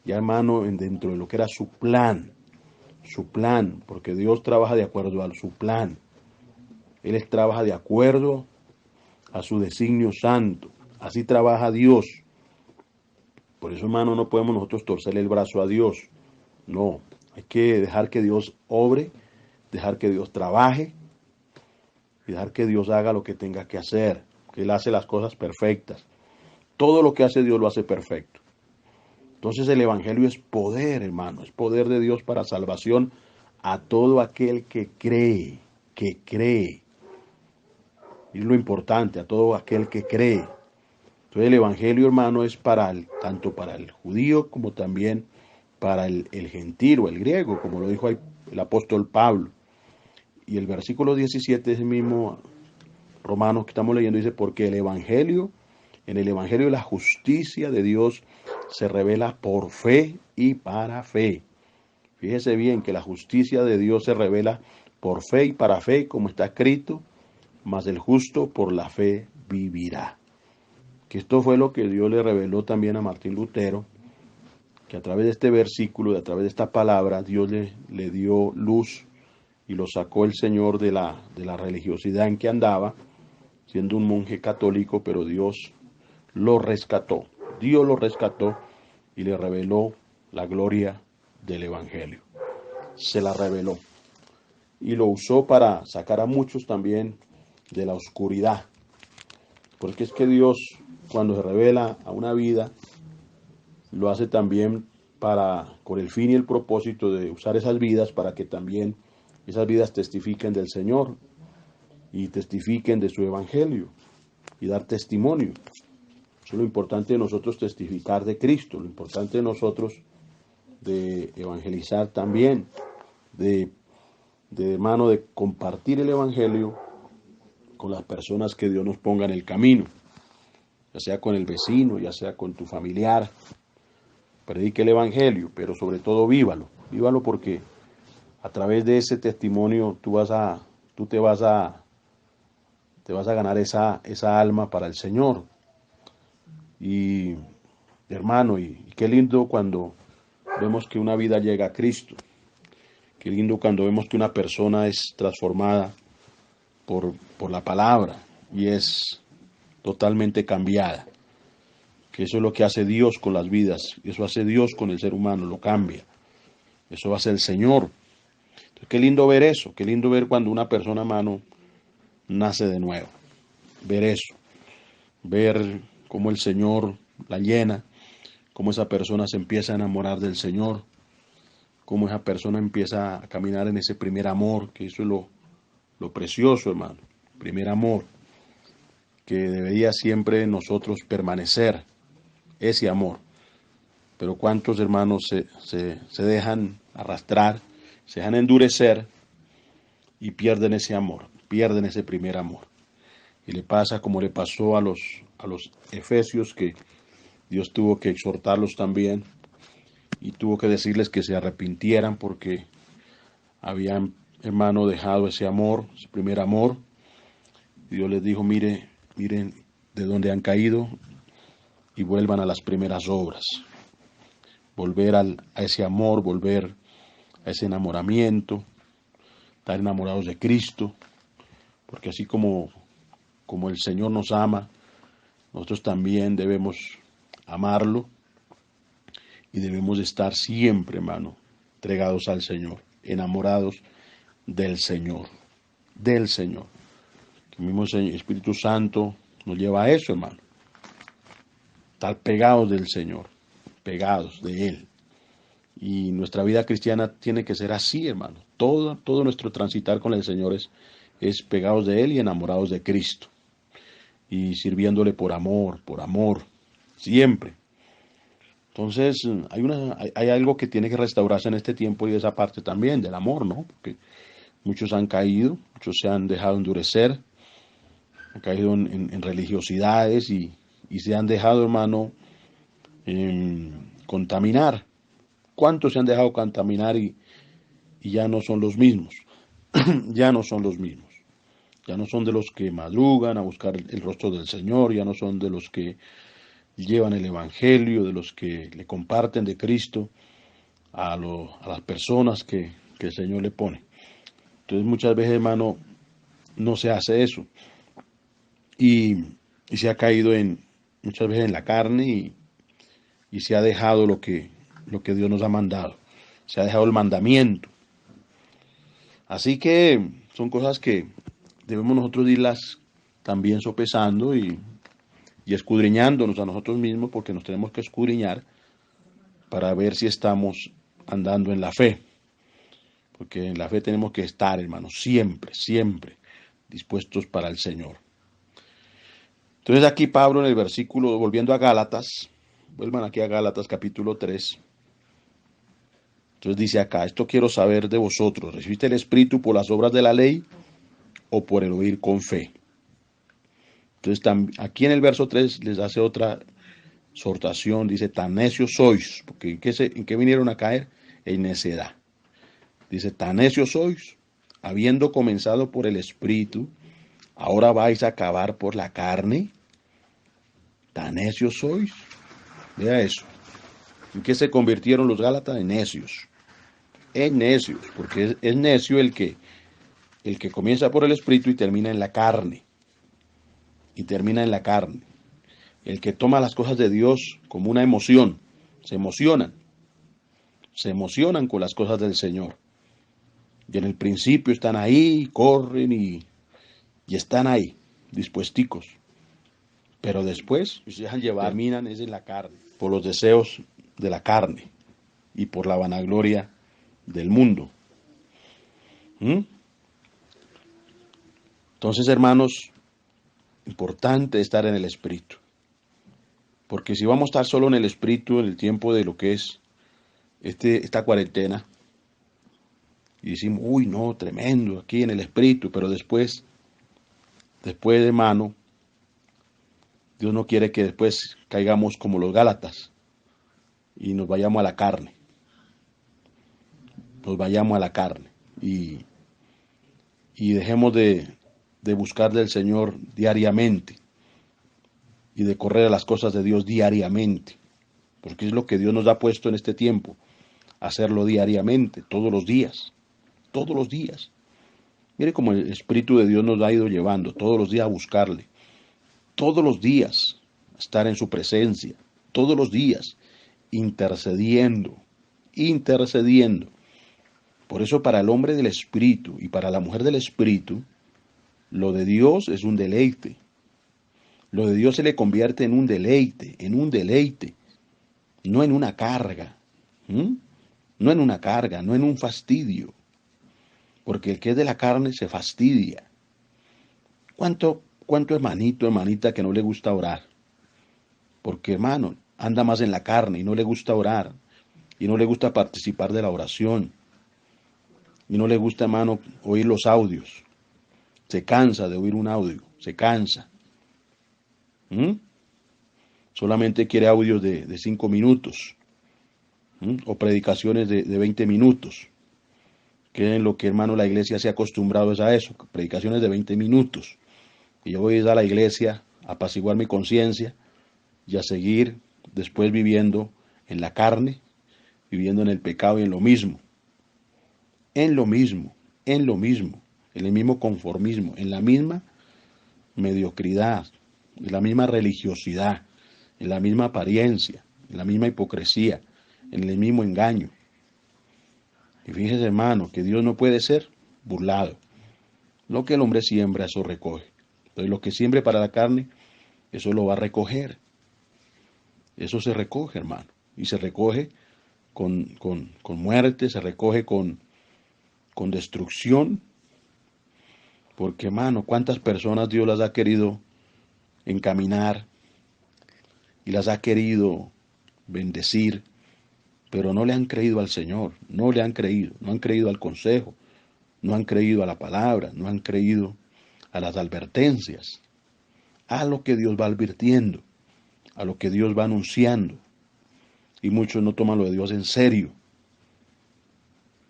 ya hermano, dentro de lo que era su plan, porque Dios trabaja de acuerdo a su plan, Él trabaja de acuerdo a su designio santo, así trabaja Dios. Por eso, hermano, no podemos nosotros torcerle el brazo a Dios, no, hay que dejar que Dios obre, dejar que Dios trabaje y dejar que Dios haga lo que tenga que hacer, que Él hace las cosas perfectas. Todo lo que hace Dios lo hace perfecto. Entonces el Evangelio es poder, hermano, es poder de Dios para salvación a todo aquel que cree, que cree. Y es lo importante, a todo aquel que cree. Entonces el Evangelio, hermano, es tanto para el judío como también para el gentil o el griego, como lo dijo el apóstol Pablo. Y el versículo 17 es el mismo Romanos que estamos leyendo, dice, porque en el Evangelio la justicia de Dios se revela por fe y para fe. Fíjese bien que la justicia de Dios se revela por fe y para fe, como está escrito, mas el justo por la fe vivirá. Que esto fue lo que Dios le reveló también a Martín Lutero, que a través de este versículo, a través de esta palabra, Dios le dio luz y lo sacó el Señor de la religiosidad en que andaba, siendo un monje católico, pero Dios lo rescató. Dios lo rescató y le reveló la gloria del Evangelio. Se la reveló. Y lo usó para sacar a muchos también de la oscuridad. Porque es que Dios, cuando se revela a una vida, lo hace también con el fin y el propósito de usar esas vidas para que también esas vidas testifiquen del Señor y testifiquen de su Evangelio y dar testimonio. Eso es lo importante de nosotros, testificar de Cristo, lo importante de nosotros de evangelizar también, de hermano, de compartir el Evangelio con las personas que Dios nos ponga en el camino, ya sea con el vecino, ya sea con tu familiar. Predique el Evangelio, pero sobre todo vívalo porque a través de ese testimonio tú te vas a ganar esa alma para el Señor. Y hermano, y qué lindo cuando vemos que una vida llega a Cristo. Qué lindo cuando vemos que una persona es transformada por la palabra y es totalmente cambiada. Que eso es lo que hace Dios con las vidas, eso hace Dios con el ser humano, lo cambia. Eso hace el Señor. Entonces, qué lindo ver eso, qué lindo ver cuando una persona, hermano, nace de nuevo. Ver eso, ver cómo el Señor la llena, cómo esa persona se empieza a enamorar del Señor, cómo esa persona empieza a caminar en ese primer amor, que eso es lo precioso, hermano, primer amor, que debería siempre nosotros permanecer, ese amor. Pero cuántos hermanos se dejan arrastrar, se dejan endurecer y pierden ese amor, pierden ese primer amor. Y le pasa como le pasó a los efesios, que Dios tuvo que exhortarlos también y tuvo que decirles que se arrepintieran porque habían, hermano, dejado ese amor, ese primer amor. Dios les dijo, miren de dónde han caído y vuelvan a las primeras obras. Volver a ese amor, volver a ese enamoramiento, estar enamorados de Cristo, porque así como el Señor nos ama, nosotros también debemos amarlo y debemos estar siempre, hermano, entregados al Señor, enamorados del Señor, del Señor. El mismo Espíritu Santo nos lleva a eso, hermano, estar pegados del Señor, pegados de Él. Y nuestra vida cristiana tiene que ser así, hermano. Todo nuestro transitar con el Señor es pegados de Él y enamorados de Cristo. Y sirviéndole por amor, siempre. Entonces, hay algo que tiene que restaurarse en este tiempo y esa parte también del amor, ¿no? Porque muchos han caído, muchos se han dejado endurecer, han caído en religiosidades y se han dejado, hermano, contaminar. ¿Cuántos se han dejado contaminar y ya no son los mismos? Ya no son los mismos. Ya no son de los que madrugan a buscar el rostro del Señor, ya no son de los que llevan el Evangelio, de los que le comparten de Cristo a las personas que el Señor le pone. Entonces muchas veces, hermano, no se hace eso. Y se ha caído muchas veces en la carne y se ha dejado lo que Dios nos ha mandado. Se ha dejado el mandamiento. Así que son cosas que debemos nosotros irlas también sopesando y escudriñándonos a nosotros mismos, porque nos tenemos que escudriñar para ver si estamos andando en la fe. Porque en la fe tenemos que estar, hermanos, siempre, siempre dispuestos para el Señor. Entonces aquí Pablo en el versículo, volviendo a Gálatas, vuelvan aquí a Gálatas capítulo 3. Entonces dice acá, esto quiero saber de vosotros, ¿recibiste el Espíritu por las obras de la ley o por el oír con fe? Entonces aquí en el verso 3 les hace otra exhortación, dice, tan necios sois, porque ¿en qué vinieron a caer? En necedad. Dice, tan necios sois, habiendo comenzado por el Espíritu, ahora vais a acabar por la carne. Tan necios sois. Vea eso. ¿En qué se convirtieron los Gálatas? En necios. En necios, porque es necio el que comienza por el Espíritu y termina en la carne. Y termina en la carne. El que toma las cosas de Dios como una emoción. Se emocionan. Se emocionan con las cosas del Señor. Y en el principio están ahí, corren y están ahí, dispuesticos. Pero después se dejan llevar, terminan es en la carne, por los deseos de la carne y por la vanagloria del mundo. Entonces, hermanos, importante estar en el Espíritu. Porque si vamos a estar solo en el Espíritu en el tiempo de lo que es esta cuarentena, y decimos, uy, no, tremendo, aquí en el Espíritu, pero después, hermano, Dios no quiere que después caigamos como los Gálatas y nos vayamos a la carne. Nos vayamos a la carne y dejemos de buscar del Señor diariamente y de correr a las cosas de Dios diariamente, porque es lo que Dios nos ha puesto en este tiempo, hacerlo diariamente, todos los días, todos los días. Mire cómo el Espíritu de Dios nos ha ido llevando todos los días a buscarle, todos los días a estar en su presencia, todos los días intercediendo. Por eso para el hombre del Espíritu y para la mujer del Espíritu, lo de Dios es un deleite. Lo de Dios se le convierte en un deleite, no en una carga, no en una carga, no en un fastidio, porque el que es de la carne se fastidia. ¿Cuánto hermanito, hermanita que no le gusta orar? Porque, hermano, anda más en la carne y no le gusta orar, y no le gusta participar de la oración, y no le gusta, hermano, oír los audios. Se cansa de oír un audio, se cansa. Solamente quiere audios de 5 minutos, o predicaciones de 20 minutos, que en lo que, hermano, la iglesia se ha acostumbrado es a eso, predicaciones de 20 minutos. Y yo voy a ir a la iglesia a apaciguar mi conciencia y a seguir después viviendo en la carne, viviendo en el pecado y en lo mismo, en el mismo conformismo, en la misma mediocridad, en la misma religiosidad, en la misma apariencia, en la misma hipocresía, en el mismo engaño. Y fíjese, hermano, que Dios no puede ser burlado. Lo que el hombre siembra, eso recoge. Entonces, lo que siembre para la carne, eso lo va a recoger. Eso se recoge, hermano. Y se recoge con muerte, se recoge con destrucción. Porque, hermano, cuántas personas Dios las ha querido encaminar y las ha querido bendecir, pero no le han creído al Señor, no le han creído, no han creído al consejo, no han creído a la palabra, no han creído a las advertencias, a lo que Dios va advirtiendo, a lo que Dios va anunciando. Y muchos no toman lo de Dios en serio.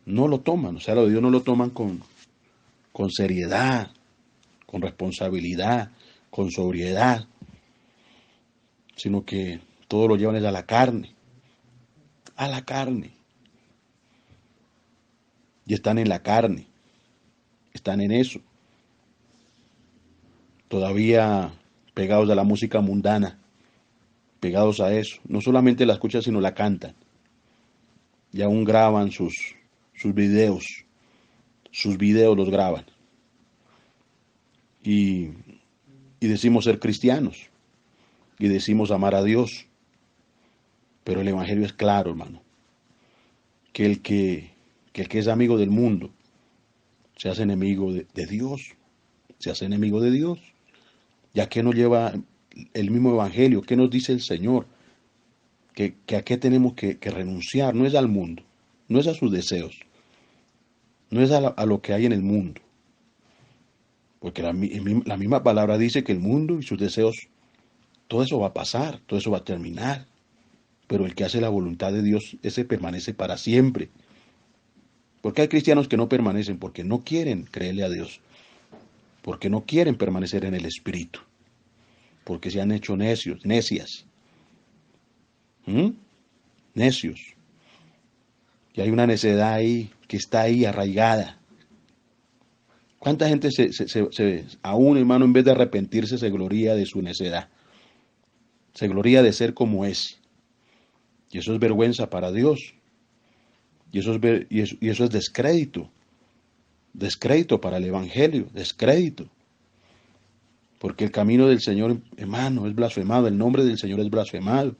No lo toman, o sea, lo de Dios no lo toman con seriedad, con responsabilidad, con sobriedad, sino que todo lo llevan a la carne, a la carne. Y están en la carne, están en eso. Todavía pegados a la música mundana, pegados a eso. No solamente la escuchan, sino la cantan. Y aún graban sus videos los graban. Y decimos ser cristianos, y decimos amar a Dios. Pero el Evangelio es claro, hermano, que el que es amigo del mundo se hace enemigo de Dios, se hace enemigo de Dios. ¿Ya qué nos lleva el mismo Evangelio? ¿Qué nos dice el Señor? Que a qué tenemos que renunciar. No es al mundo, no es a sus deseos, no es a lo que hay en el mundo. Porque la misma palabra dice que el mundo y sus deseos, todo eso va a pasar, todo eso va a terminar. Pero el que hace la voluntad de Dios, ese permanece para siempre. Porque hay cristianos que no permanecen porque no quieren creerle a Dios, porque no quieren permanecer en el Espíritu, porque se han hecho necios, necias, necios. Y hay una necedad ahí que está ahí arraigada. ¿Cuánta gente aún, hermano, en vez de arrepentirse, se gloría de su necedad? Se gloría de ser como es. Y eso es vergüenza para Dios. Y eso es descrédito. Descrédito para el Evangelio. Descrédito. Porque el camino del Señor, hermano, es blasfemado. El nombre del Señor es blasfemado.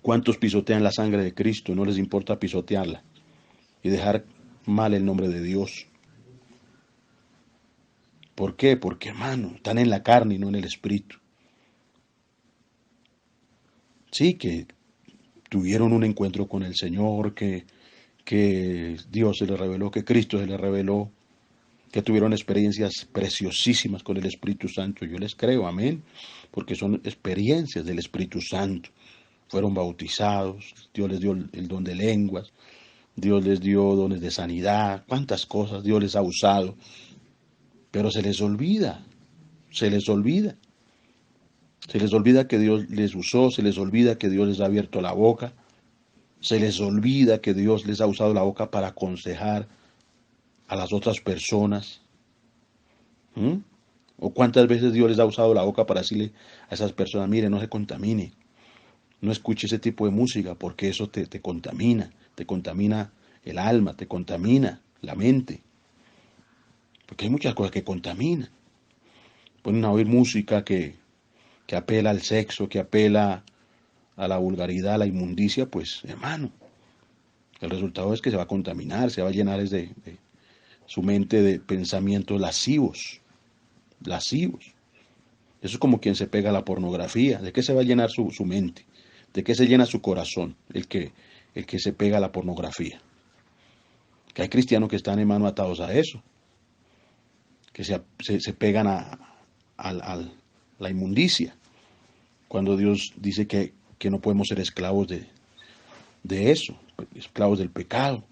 ¿Cuántos pisotean la sangre de Cristo? No les importa pisotearla y dejar mal el nombre de Dios. ¿Por qué? Porque, hermano, están en la carne y no en el Espíritu. Sí, que tuvieron un encuentro con el Señor, que Dios se les reveló, que Cristo se les reveló, que tuvieron experiencias preciosísimas con el Espíritu Santo. Yo les creo, amén, porque son experiencias del Espíritu Santo. Fueron bautizados, Dios les dio el don de lenguas, Dios les dio dones de sanidad, cuántas cosas Dios les ha usado, pero se les olvida, se les olvida. Se les olvida que Dios les usó, se les olvida que Dios les ha abierto la boca, se les olvida que Dios les ha usado la boca para aconsejar a las otras personas. ¿O cuántas veces Dios les ha usado la boca para decirle a esas personas, mire, no se contamine, no escuche ese tipo de música porque eso te contamina el alma, te contamina la mente? Porque hay muchas cosas que contaminan. Ponen a oír música que apela al sexo, que apela a la vulgaridad, a la inmundicia, pues hermano, el resultado es que se va a contaminar, se va a llenar de su mente de pensamientos lascivos, lascivos. Eso es como quien se pega a la pornografía. ¿De qué se va a llenar su mente? ¿De qué se llena su corazón el que se pega a la pornografía? Que hay cristianos que están, hermano, atados a eso, que se pegan a la inmundicia, cuando Dios dice que no podemos ser esclavos de eso, esclavos del pecado.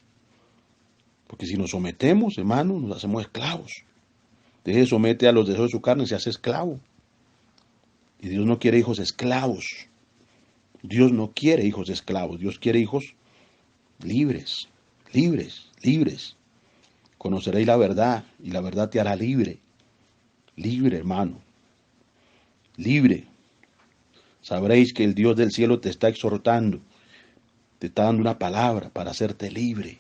Porque si nos sometemos, hermano, nos hacemos esclavos. Deje de somete a los deseos de su carne y se hace esclavo. Y Dios no quiere hijos esclavos. Dios no quiere hijos esclavos. Dios quiere hijos libres, libres, libres. Conoceréis la verdad y la verdad te hará libre. Libre, hermano. Libre. Sabréis que el Dios del cielo te está exhortando. Te está dando una palabra para hacerte libre.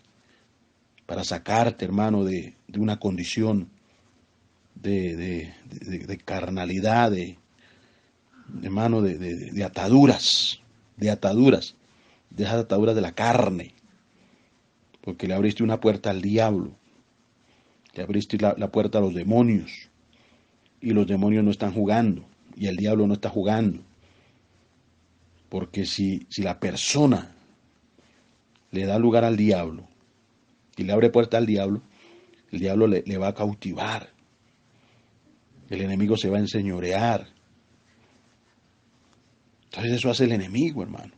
Para sacarte, hermano, de una condición de carnalidad, hermano, de ataduras, de esas ataduras de la carne, porque le abriste una puerta al diablo, le abriste la puerta a los demonios, y los demonios no están jugando, y el diablo no está jugando, porque si la persona le da lugar al diablo, y le abre puerta al diablo, el diablo le va a cautivar, el enemigo se va a enseñorear. Entonces eso hace el enemigo, hermano.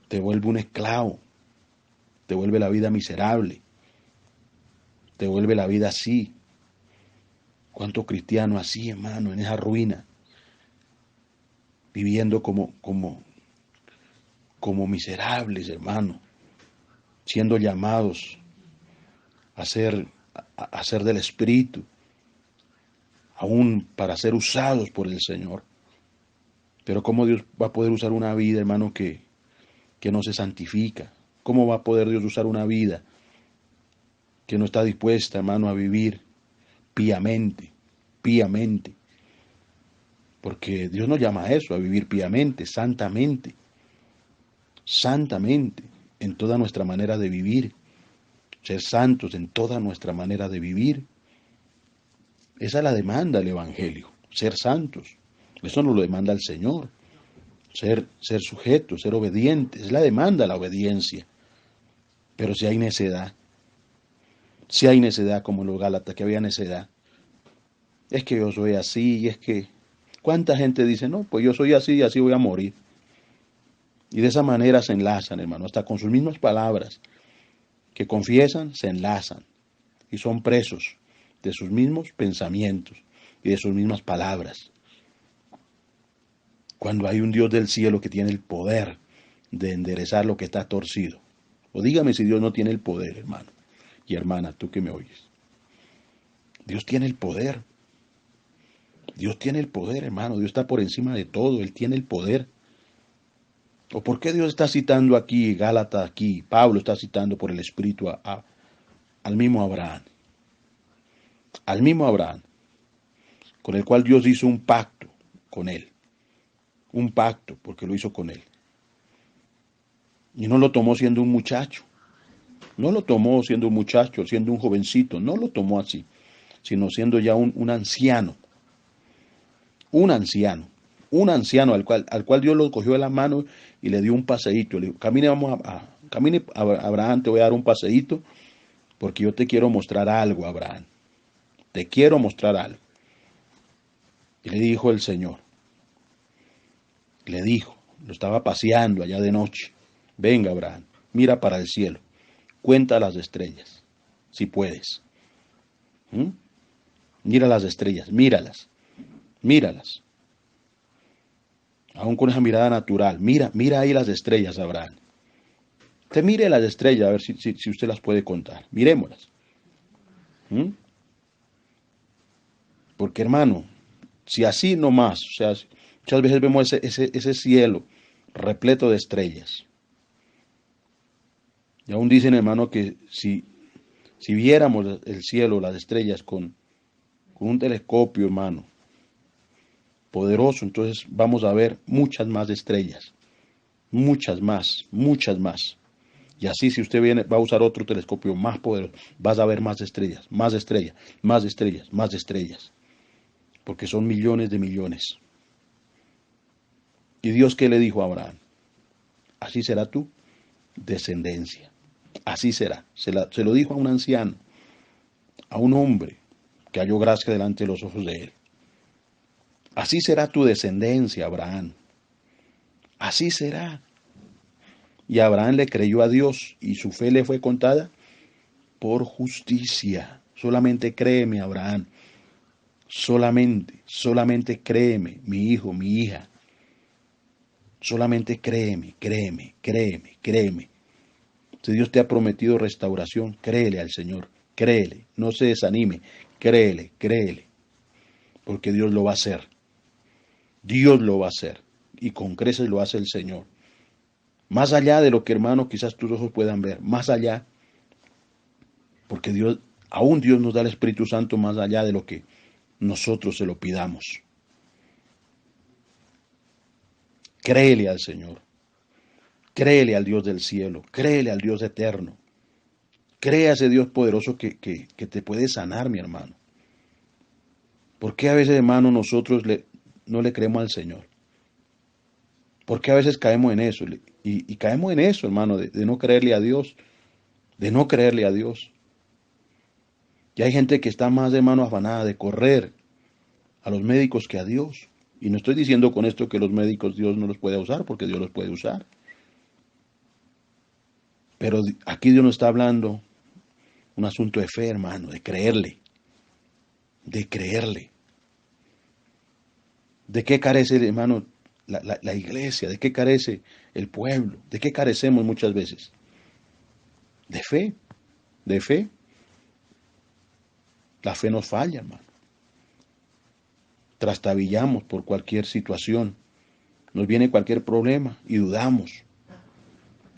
Te vuelve un esclavo, te vuelve la vida miserable, te vuelve la vida así. ¿Cuántos cristianos así, hermano, en esa ruina, viviendo como miserables, hermano, siendo llamados a ser del Espíritu, aún para ser usados por el Señor? Pero ¿cómo Dios va a poder usar una vida, hermano, que no se santifica? ¿Cómo va a poder Dios usar una vida que no está dispuesta, hermano, a vivir piamente, piamente? Porque Dios nos llama a eso, a vivir piamente, santamente, santamente, en toda nuestra manera de vivir, ser santos en toda nuestra manera de vivir. Esa es la demanda del Evangelio, ser santos. Eso nos lo demanda el Señor, ser sujetos, ser obedientes. Es la demanda, la obediencia. Pero si hay necedad como en los Gálatas, que había necedad, es que yo soy así, y es que, ¿cuánta gente dice, no, pues yo soy así y así voy a morir? Y de esa manera se enlazan, hermano, hasta con sus mismas palabras que confiesan, se enlazan y son presos de sus mismos pensamientos y de sus mismas palabras. Cuando hay un Dios del cielo que tiene el poder de enderezar lo que está torcido. O dígame si Dios no tiene el poder, hermano y hermana, tú que me oyes. Dios tiene el poder. Dios tiene el poder, hermano. Dios está por encima de todo. Él tiene el poder. ¿O por qué Dios está citando aquí, Gálatas aquí? Pablo está citando por el Espíritu al mismo Abraham. Al mismo Abraham, con el cual Dios hizo un pacto con él. Un pacto, porque lo hizo con él. Y no lo tomó siendo un muchacho. No lo tomó siendo un muchacho, siendo un jovencito. No lo tomó así, sino siendo ya un anciano. Un anciano. Un anciano al cual Dios lo cogió de la mano y le dio un paseíto. Le dijo, camine, camine, Abraham, te voy a dar un paseíto porque yo te quiero mostrar algo, Abraham. Te quiero mostrar algo. Y le dijo el Señor. Le dijo, lo estaba paseando allá de noche. Venga, Abraham, mira para el cielo. Cuenta las estrellas, si puedes. Mira las estrellas, míralas, míralas. Aún con esa mirada natural, mira ahí las estrellas, Abraham. Usted mire las estrellas, a ver si usted las puede contar. Miremoslas. Porque, hermano, si así nomás, o sea, muchas veces vemos ese cielo repleto de estrellas. Y aún dicen, hermano, que si viéramos el cielo, las estrellas, con un telescopio, hermano, poderoso, entonces vamos a ver muchas más estrellas. Muchas más, muchas más. Y así, si usted va a usar otro telescopio más poderoso, vas a ver más estrellas, más estrellas, más estrellas, más estrellas. Porque son millones de millones. ¿Y Dios qué le dijo a Abraham? Así será tu descendencia. Así será. Se lo dijo a un anciano, a un hombre que halló gracia delante de los ojos de él. Así será tu descendencia, Abraham. Así será. Y Abraham le creyó a Dios y su fe le fue contada por justicia. Solamente créeme, Abraham. Solamente créeme, mi hijo, mi hija. Solamente créeme. Si Dios te ha prometido restauración, créele al Señor, créele, no se desanime, créele. Porque Dios lo va a hacer. Dios lo va a hacer. Y con creces lo hace el Señor. Más allá de lo que, hermano, quizás tus ojos puedan ver. Más allá. Porque aún Dios nos da el Espíritu Santo más allá de lo que nosotros se lo pidamos. Créele al Señor. Créele al Dios del cielo, créele al Dios eterno. Cree a ese Dios poderoso que te puede sanar, mi hermano. ¿Por qué a veces, hermano, nosotros no le creemos al Señor? ¿Por qué a veces caemos en eso? Y caemos en eso, hermano, de no creerle a Dios, de no creerle a Dios. Y hay gente que está más, hermano, afanada de correr a los médicos que a Dios. Y no estoy diciendo con esto que los médicos Dios no los puede usar, porque Dios los puede usar. Pero aquí Dios nos está hablando un asunto de fe, hermano, de creerle, de creerle. ¿De qué carece, hermano, la iglesia? ¿De qué carece el pueblo? ¿De qué carecemos muchas veces? De fe, de fe. La fe nos falla, hermano. Trastabillamos por cualquier situación. Nos viene cualquier problema y dudamos.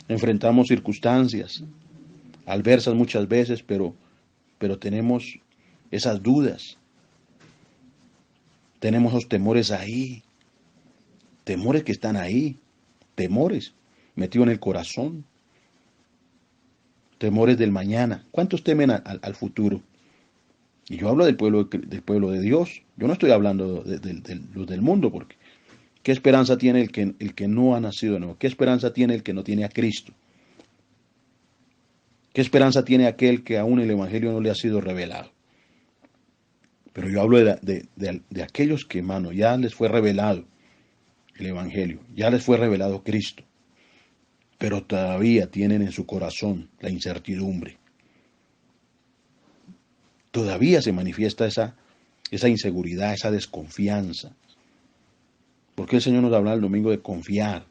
Enfrentamos circunstancias adversas muchas veces, pero tenemos esas dudas. Tenemos esos temores ahí. Temores que están ahí. Temores metidos en el corazón. Temores del mañana. ¿Cuántos temen al futuro? Y yo hablo del pueblo de Dios. Yo no estoy hablando de los del mundo, porque ¿qué esperanza tiene el que no ha nacido de nuevo? ¿Qué esperanza tiene el que no tiene a Cristo? ¿Qué esperanza tiene aquel que aún el Evangelio no le ha sido revelado? Pero yo hablo de aquellos que, hermano, ya les fue revelado el Evangelio, ya les fue revelado Cristo, pero todavía tienen en su corazón la incertidumbre. Todavía se manifiesta esa inseguridad, esa desconfianza. ¿Por qué el Señor nos habla el domingo de confiar?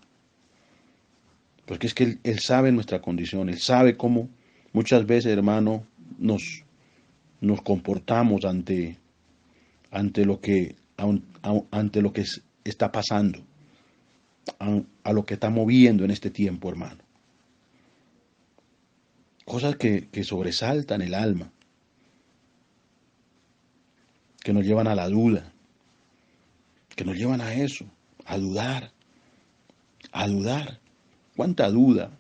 Porque es que Él sabe nuestra condición, Él sabe cómo muchas veces, hermano, nos comportamos ante lo que está pasando, a lo que está moviendo en este tiempo, hermano. Cosas que sobresaltan el alma, que nos llevan a la duda, que nos llevan a eso, a dudar, a dudar. ¿Cuánta duda?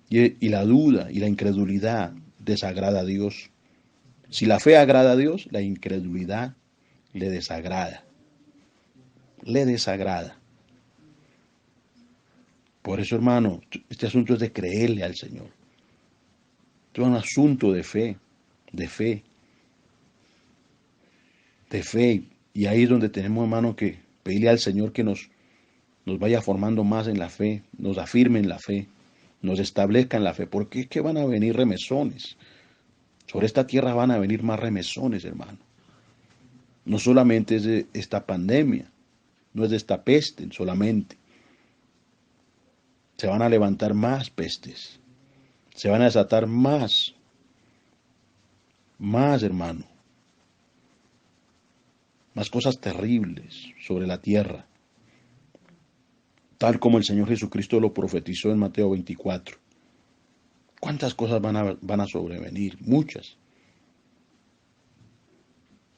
Y la duda y la incredulidad desagrada a Dios. Si la fe agrada a Dios, la incredulidad le desagrada. Le desagrada. Por eso, hermano, este asunto es de creerle al Señor. Esto es un asunto de fe, de fe, de fe. Y ahí es donde tenemos, hermano, que pedirle al Señor que nos vaya formando más en la fe, nos afirme en la fe, nos establezca en la fe. Porque es que van a venir remesones. Sobre esta tierra van a venir más remesones, hermano. No solamente es de esta pandemia, no es de esta peste solamente. Se van a levantar más pestes. Se van a desatar más, hermano. Más cosas terribles sobre la tierra. Tal como el Señor Jesucristo lo profetizó en Mateo 24. ¿Cuántas cosas van a sobrevenir? Muchas.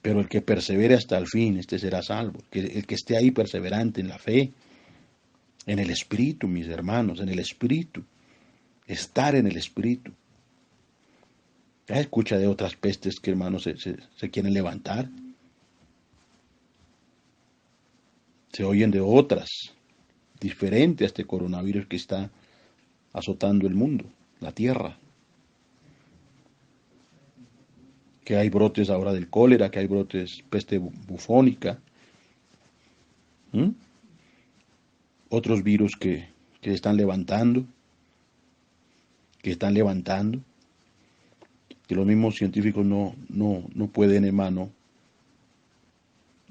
Pero el que persevere hasta el fin, este será salvo. El que esté ahí perseverante en la fe, en el Espíritu, mis hermanos, en el Espíritu. Estar en el Espíritu. Ya escucha de otras pestes que, hermanos, se quieren levantar. Se oyen de otras, diferentes a este coronavirus que está azotando el mundo, la tierra. Que hay brotes ahora del cólera, que hay brotes peste bufónica. Otros virus que están levantando, que los mismos científicos no pueden, hermano,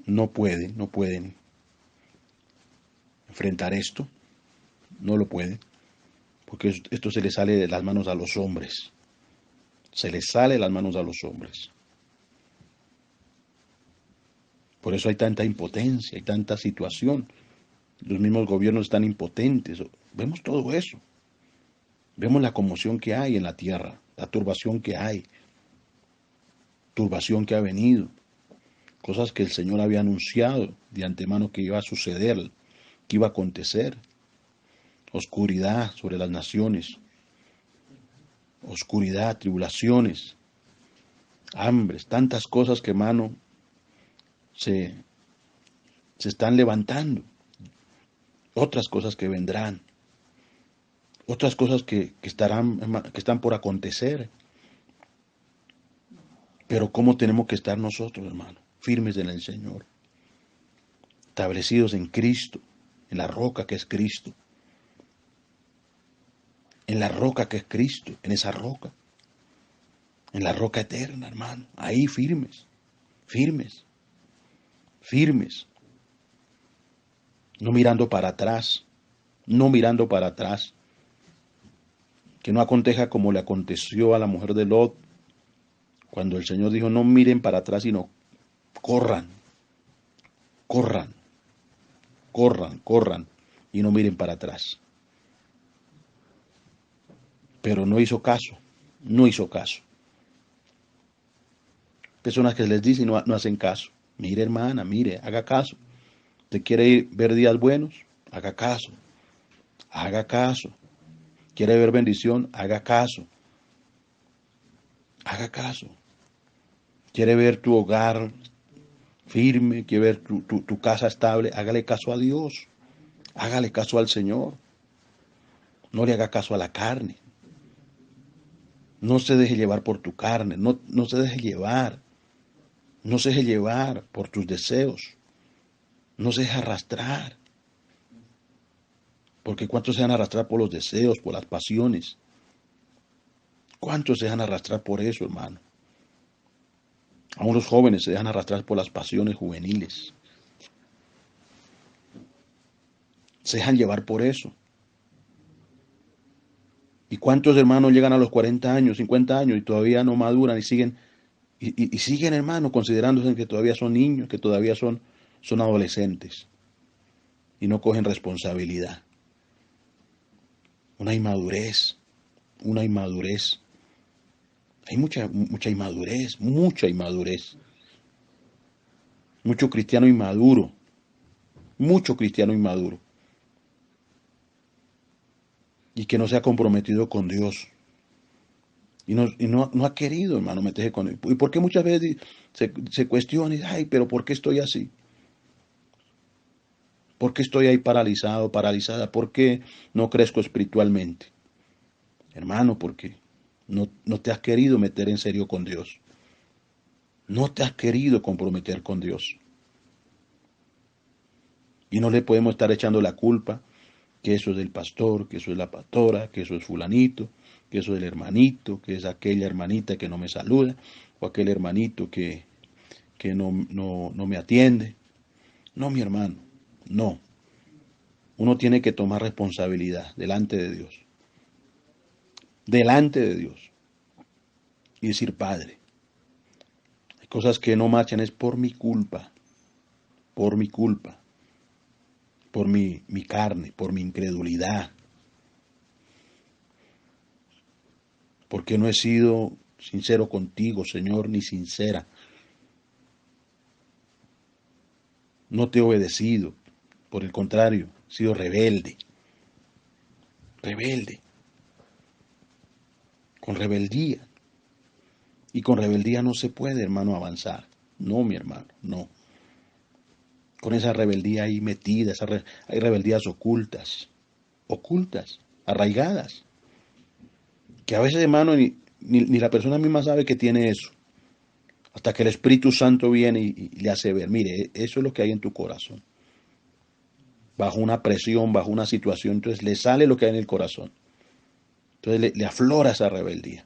no pueden enfrentar esto, no lo pueden, porque esto se les sale de las manos a los hombres, se les sale de las manos a los hombres. Por eso hay tanta impotencia, hay tanta situación. Los mismos gobiernos están impotentes. Vemos todo eso. Vemos la conmoción que hay en la tierra, la turbación que hay, turbación que ha venido, cosas que el Señor había anunciado de antemano que iba a suceder, que iba a acontecer. oscuridad sobre las naciones, oscuridad, tribulaciones, hambres, tantas cosas que, hermano, se, se están levantando, otras cosas que vendrán, otras cosas que están por acontecer. Pero ¿cómo tenemos que estar nosotros, hermano? Firmes en el Señor, establecidos en Cristo, en la roca que es Cristo, en la roca que es Cristo, en esa roca, en la roca eterna, hermano. Ahí firmes, firmes, firmes. No mirando para atrás, no mirando para atrás. Que no aconteja como le aconteció a la mujer de Lot, cuando el Señor dijo, no miren para atrás, sino corran, corran, corran, corran, y no miren para atrás. Pero no hizo caso, no hizo caso. Personas que les dicen y no hacen caso. Mire, hermana, mire, haga caso. ¿Usted quiere ver días buenos? Haga caso, haga caso. ¿Quiere ver bendición? Haga caso, haga caso. ¿Quiere ver tu hogar firme? ¿Quiere ver tu casa estable? Hágale caso a Dios, hágale caso al Señor. No le haga caso a la carne. No se deje llevar por tu carne, no se deje llevar. No se deje llevar por tus deseos. No se deje arrastrar. Porque ¿cuántos se dejan arrastrar por los deseos, por las pasiones? ¿Cuántos se dejan arrastrar por eso, hermano? Aún los jóvenes se dejan arrastrar por las pasiones juveniles. Se dejan llevar por eso. ¿Y cuántos hermanos llegan a los 40 años, 50 años y todavía no maduran y siguen, siguen, hermano, considerándose que todavía son niños, que todavía son adolescentes y no cogen responsabilidad? Una inmadurez, una inmadurez. Hay mucha inmadurez, mucha inmadurez. Mucho cristiano inmaduro, mucho cristiano inmaduro. Y que no se ha comprometido con Dios. Y no ha querido, hermano, meterse con Él. ¿Y por qué muchas veces se cuestiona y dice, ay, pero ¿por qué estoy así? ¿Por qué estoy ahí paralizado, paralizada? ¿Por qué no crezco espiritualmente? Hermano, porque no te has querido meter en serio con Dios. No te has querido comprometer con Dios. Y no le podemos estar echando la culpa que eso es del pastor, que eso es la pastora, que eso es fulanito, que eso es el hermanito, que es aquella hermanita que no me saluda, o aquel hermanito que no me atiende. No, mi hermano, no. Uno tiene que tomar responsabilidad delante de Dios. Delante de Dios. Y decir, Padre, hay cosas que no marchan, es por mi culpa. Por mi culpa. Por mi carne, por mi incredulidad. Porque no he sido sincero contigo, Señor, ni sincera. No te he obedecido. Por el contrario, he sido rebelde. Rebelde. Con rebeldía. Y con rebeldía no se puede, hermano, avanzar. No, mi hermano, no. Con esa rebeldía ahí metida, hay rebeldías ocultas, arraigadas. Que a veces, hermano, ni la persona misma sabe que tiene eso. Hasta que el Espíritu Santo viene y le hace ver, mire, eso es lo que hay en tu corazón. Bajo una presión, bajo una situación, entonces le sale lo que hay en el corazón. Entonces le aflora esa rebeldía,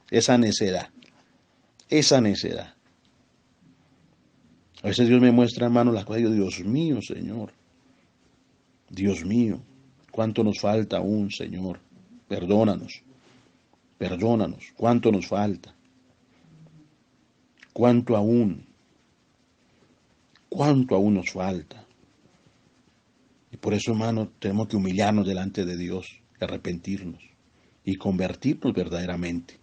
esa necedad, esa necedad. A veces Dios me muestra, hermano, las cosas y yo, Dios mío, Señor, Dios mío, cuánto nos falta aún, Señor, perdónanos, perdónanos, cuánto nos falta, cuánto aún nos falta. Y por eso, hermano, tenemos que humillarnos delante de Dios, arrepentirnos y convertirnos verdaderamente.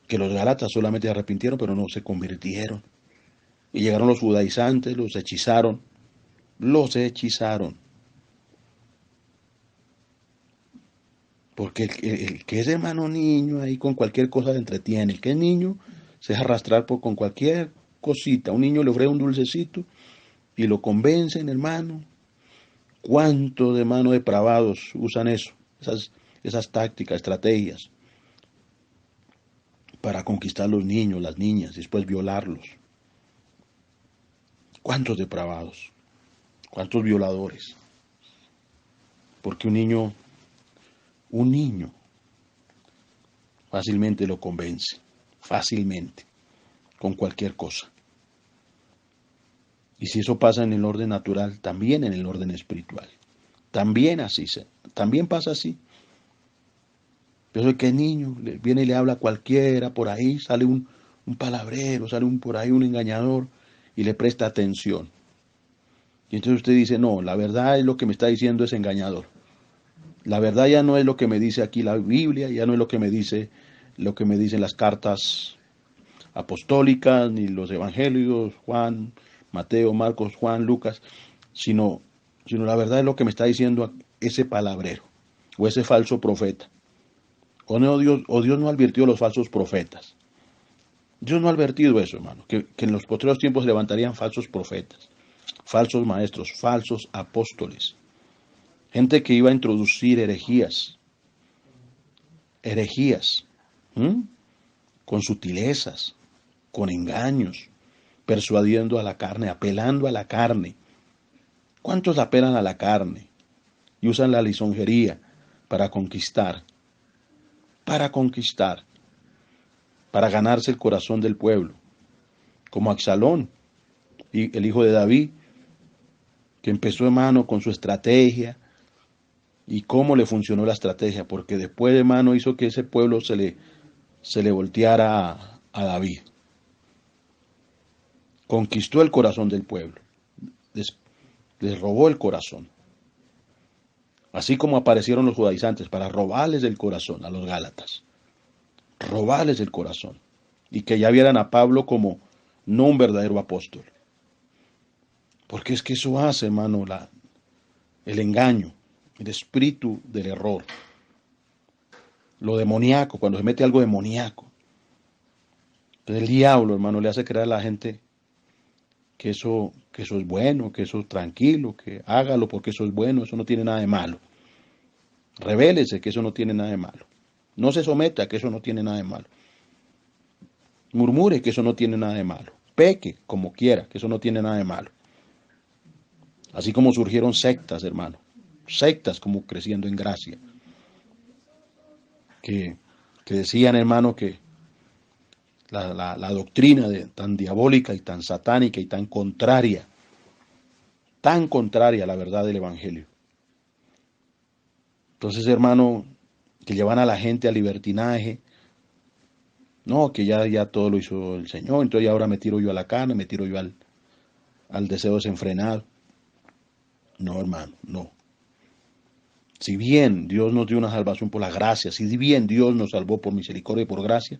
Que los Gálatas solamente se arrepintieron, pero no se convirtieron. Y llegaron los judaizantes, los hechizaron. Porque el que es hermano niño ahí con cualquier cosa le entretiene. El que es niño se deja arrastrar con cualquier cosita. Un niño le ofrece un dulcecito y lo convencen, hermano. ¿Cuántos hermanos depravados usan eso? Esas tácticas, estrategias para conquistar a los niños, las niñas, y después violarlos. ¿Cuántos depravados? ¿Cuántos violadores? Porque un niño fácilmente lo convence, fácilmente, con cualquier cosa. Y si eso pasa en el orden natural, también en el orden espiritual. También pasa así. Pero el que es niño viene y le habla a cualquiera, por ahí sale un palabrero, sale por ahí un engañador y le presta atención. Y entonces usted dice, no, la verdad es lo que me está diciendo ese engañador. La verdad ya no es lo que me dice aquí la Biblia, ya no es lo que me dicen las cartas apostólicas, ni los evangelios, Juan, Mateo, Marcos, Juan, Lucas, sino la verdad es lo que me está diciendo ese palabrero o ese falso profeta. Dios no advirtió a los falsos profetas. Dios no ha advertido eso, hermano, que en los posteriores tiempos se levantarían falsos profetas, falsos maestros, falsos apóstoles, gente que iba a introducir herejías, ¿m? Con sutilezas, con engaños, persuadiendo a la carne, apelando a la carne. ¿Cuántos apelan a la carne y usan la lisonjería para conquistar, para conquistar, para ganarse el corazón del pueblo? Como Absalón, y el hijo de David, que empezó, hermano, con su estrategia. ¿Y cómo le funcionó la estrategia? Porque después, hermano, hizo que ese pueblo se le volteara a David. Conquistó el corazón del pueblo. Les robó el corazón. Así como aparecieron los judaizantes para robarles el corazón a los gálatas. Robarles el corazón. Y que ya vieran a Pablo como no un verdadero apóstol. Porque es que eso hace, hermano, el engaño, el espíritu del error. Lo demoníaco, cuando se mete algo demoníaco. Entonces el diablo, hermano, le hace creer a la gente que eso es bueno, que eso es tranquilo, que hágalo porque eso es bueno, eso no tiene nada de malo. Revélese que eso no tiene nada de malo. No se someta que eso no tiene nada de malo. Murmure que eso no tiene nada de malo. Peque como quiera, que eso no tiene nada de malo. Así como surgieron sectas, hermano. Sectas como creciendo en gracia. Que decían, hermano, que la doctrina tan diabólica y tan satánica y tan contraria a la verdad del Evangelio. Entonces, hermano, que llevan a la gente al libertinaje. No, que ya todo lo hizo el Señor, entonces ahora me tiro yo a la carne, me tiro yo al deseo desenfrenado. No, hermano, no. Si bien Dios nos dio una salvación por la gracia, si bien Dios nos salvó por misericordia y por gracia,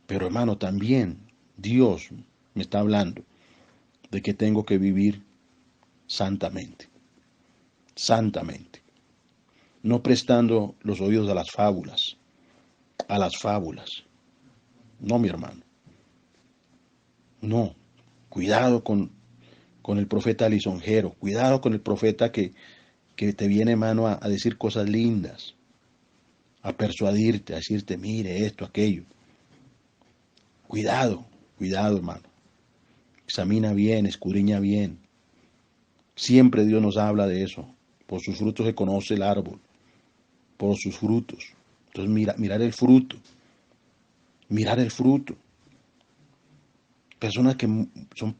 pero hermano, también Dios me está hablando de que tengo que vivir santamente, santamente, no prestando los oídos a las fábulas, no, mi hermano, no, cuidado con el profeta lisonjero, cuidado con el profeta que te viene, hermano, a decir cosas lindas, a persuadirte, a decirte, mire esto, aquello. Cuidado, cuidado, hermano. Examina bien, escudriña bien. Siempre Dios nos habla de eso. Por sus frutos se conoce el árbol. Por sus frutos. Entonces, mirar el fruto. Mirar el fruto. Personas que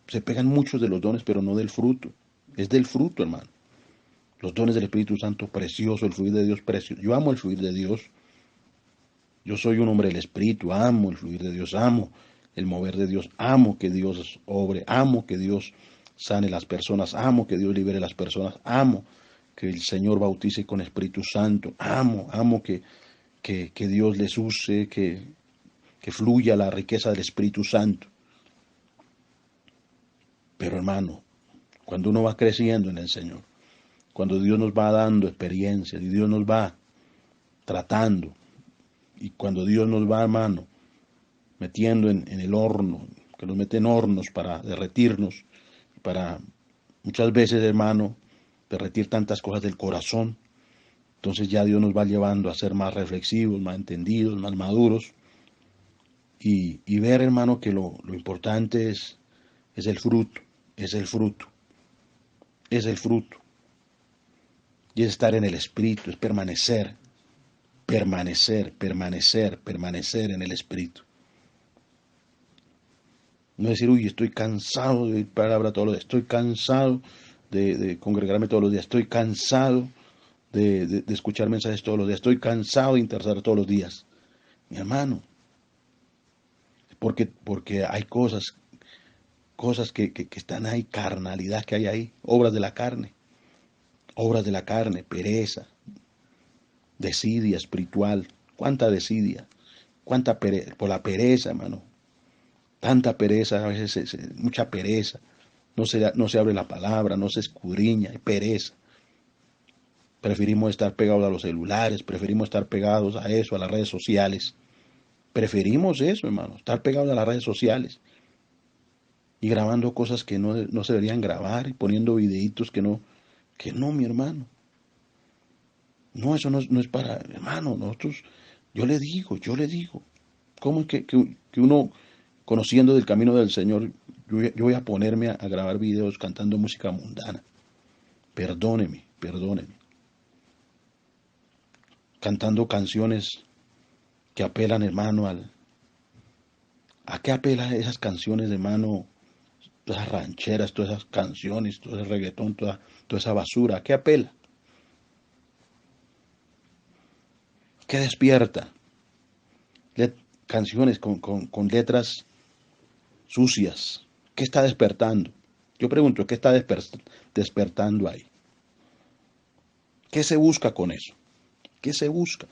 se pegan muchos de los dones, pero no del fruto. Es del fruto, hermano. Los dones del Espíritu Santo, precioso. El fluir de Dios, precioso. Yo amo el fluir de Dios. Yo soy un hombre del Espíritu. Amo el fluir de Dios. Amo el mover de Dios. Amo que Dios obre. Amo que Dios sane las personas. Amo que Dios libere las personas. Amo que el Señor bautice con Espíritu Santo. Amo que Dios les use, que fluya la riqueza del Espíritu Santo. Pero hermano, cuando uno va creciendo en el Señor, cuando Dios nos va dando experiencias y Dios nos va tratando. Y cuando Dios nos va, hermano, metiendo en el horno, que nos mete en hornos para derretirnos, para muchas veces, hermano, derretir tantas cosas del corazón. Entonces ya Dios nos va llevando a ser más reflexivos, más entendidos, más maduros. Y ver, hermano, que lo importante es el fruto, es el fruto, es el fruto. Y es estar en el Espíritu, es permanecer, permanecer, permanecer, permanecer en el Espíritu. No decir, uy, estoy cansado de ir palabra todos los días, estoy cansado de congregarme todos los días, estoy cansado de escuchar mensajes todos los días, estoy cansado de interceder todos los días. Mi hermano, porque hay cosas que están ahí, carnalidad que hay ahí, obras de la carne, pereza, desidia espiritual. ¿Cuánta desidia? ¿Cuánta pereza? Por la pereza, hermano. Tanta pereza, a veces mucha pereza. No se abre la palabra, no se escudriña, hay pereza. Preferimos estar pegados a los celulares, preferimos estar pegados a eso, a las redes sociales. Preferimos eso, hermano, estar pegados a las redes sociales y grabando cosas que no se deberían grabar y poniendo videitos que no, mi hermano. No, eso no es para, hermano, nosotros, yo le digo, ¿cómo es que uno, conociendo del camino del Señor, yo voy a ponerme a grabar videos cantando música mundana? Perdóneme, perdóneme. Cantando canciones que apelan, hermano, ¿a qué apelan esas canciones, hermano? Todas esas rancheras, todas esas canciones, todo ese reggaetón, toda esa basura, ¿a qué apela? ¿Qué despierta? Canciones con letras sucias. ¿Qué está despertando? Yo pregunto, ¿qué está despertando ahí? ¿Qué se busca con eso? ¿Qué se busca?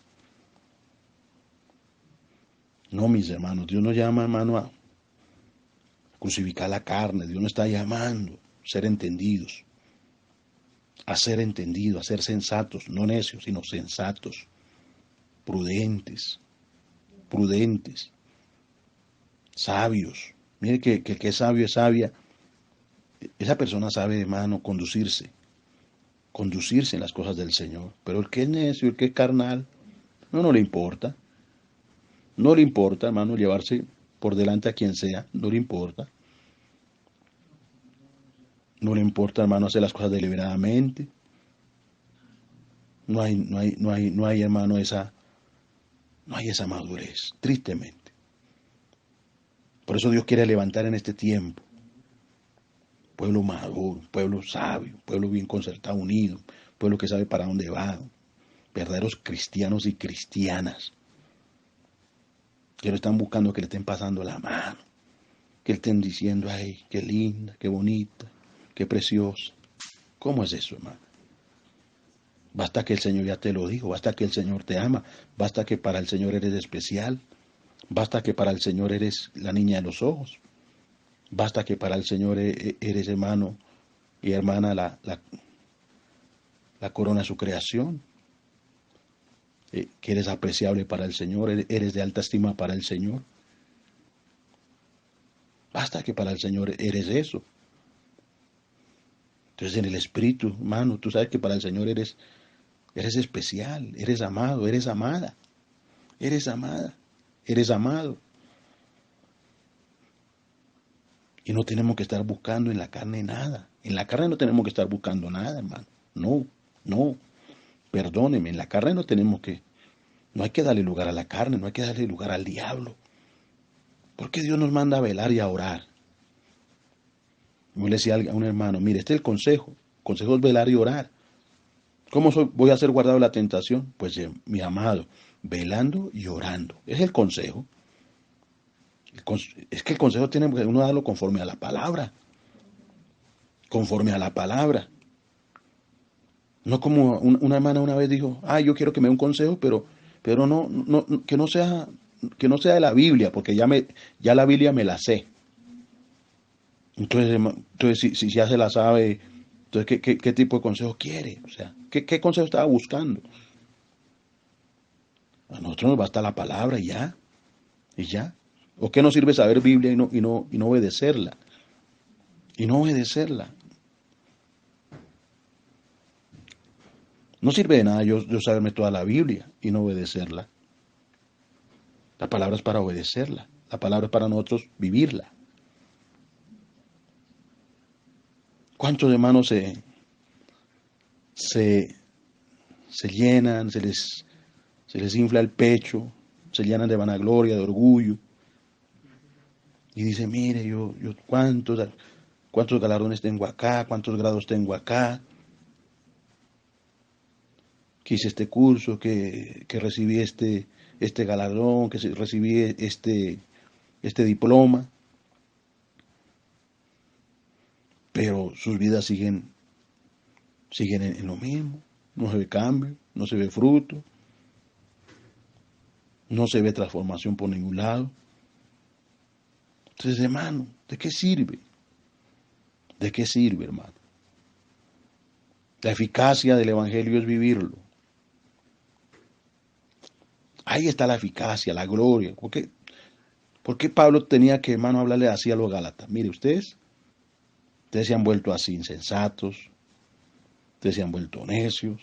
No, mis hermanos, Dios nos llama, hermano, a crucificar la carne. Dios nos está llamando a ser entendidos, a ser sensatos, no necios, sino sensatos, prudentes, prudentes, sabios. Mire que el que es sabio es sabia. Esa persona sabe, hermano, conducirse en las cosas del Señor. Pero el que es necio, el que es carnal, no le importa. No le importa, hermano, llevarse por delante a quien sea. No le importa. No le importa, hermano, hacer las cosas deliberadamente. No hay, hermano, no hay esa madurez, tristemente. Por eso Dios quiere levantar en este tiempo pueblo maduro, pueblo sabio, pueblo bien concertado, unido, pueblo que sabe para dónde va, verdaderos cristianos y cristianas, que no están buscando que le estén pasando la mano, que le estén diciendo, ay, qué linda, qué bonita, qué preciosa. ¿Cómo es eso, hermano? Basta que el Señor ya te lo dijo, basta que el Señor te ama, basta que para el Señor eres especial, basta que para el Señor eres la niña de los ojos, basta que para el Señor eres, hermano y hermana, la corona de su creación, que eres apreciable para el Señor, eres de alta estima para el Señor. Basta que para el Señor eres eso. Entonces en el Espíritu, hermano, tú sabes que para el Señor eres especial, eres amado, eres amada, eres amada, eres amado. Y no tenemos que estar buscando en la carne nada. En la carne no tenemos que estar buscando nada, hermano. No, no. Perdóneme, en la carne no hay que darle lugar a la carne, no hay que darle lugar al diablo. Porque Dios nos manda a velar y a orar. Yo le decía a un hermano, mire, este es el consejo. El consejo es velar y orar. ¿Cómo voy a ser guardado de la tentación? Pues, mi amado, velando y orando. Es el consejo. Es que el consejo tiene que uno darlo conforme a la palabra. Conforme a la palabra. No como una hermana una vez dijo, yo quiero que me dé un consejo, pero que no sea de la Biblia, porque ya la Biblia me la sé. Entonces si ya se la sabe, entonces ¿qué tipo de consejo quiere? O sea, ¿qué consejo estaba buscando? A nosotros nos basta la palabra y ya, y ya. ¿O qué nos sirve saber Biblia y no obedecerla? Y no obedecerla. No sirve de nada yo saberme toda la Biblia y no obedecerla. La palabra es para obedecerla. La palabra es para nosotros vivirla. ¿Cuántos hermanos se, se llenan, se les infla el pecho, se llenan de vanagloria, de orgullo? Y dicen, mire, yo cuántos galardones tengo acá, cuántos grados tengo acá, que hice este curso, que recibí este galardón, recibí este diploma, pero sus vidas siguen en lo mismo, no se ve cambio, no se ve fruto, no se ve transformación por ningún lado. Entonces, hermano, ¿de qué sirve? ¿De qué sirve, hermano? La eficacia del Evangelio es vivirlo. Ahí está la eficacia, la gloria. ¿Por qué Pablo tenía que, hermano, hablarle así a los Gálatas? Mire, ustedes se han vuelto así insensatos, ustedes se han vuelto necios,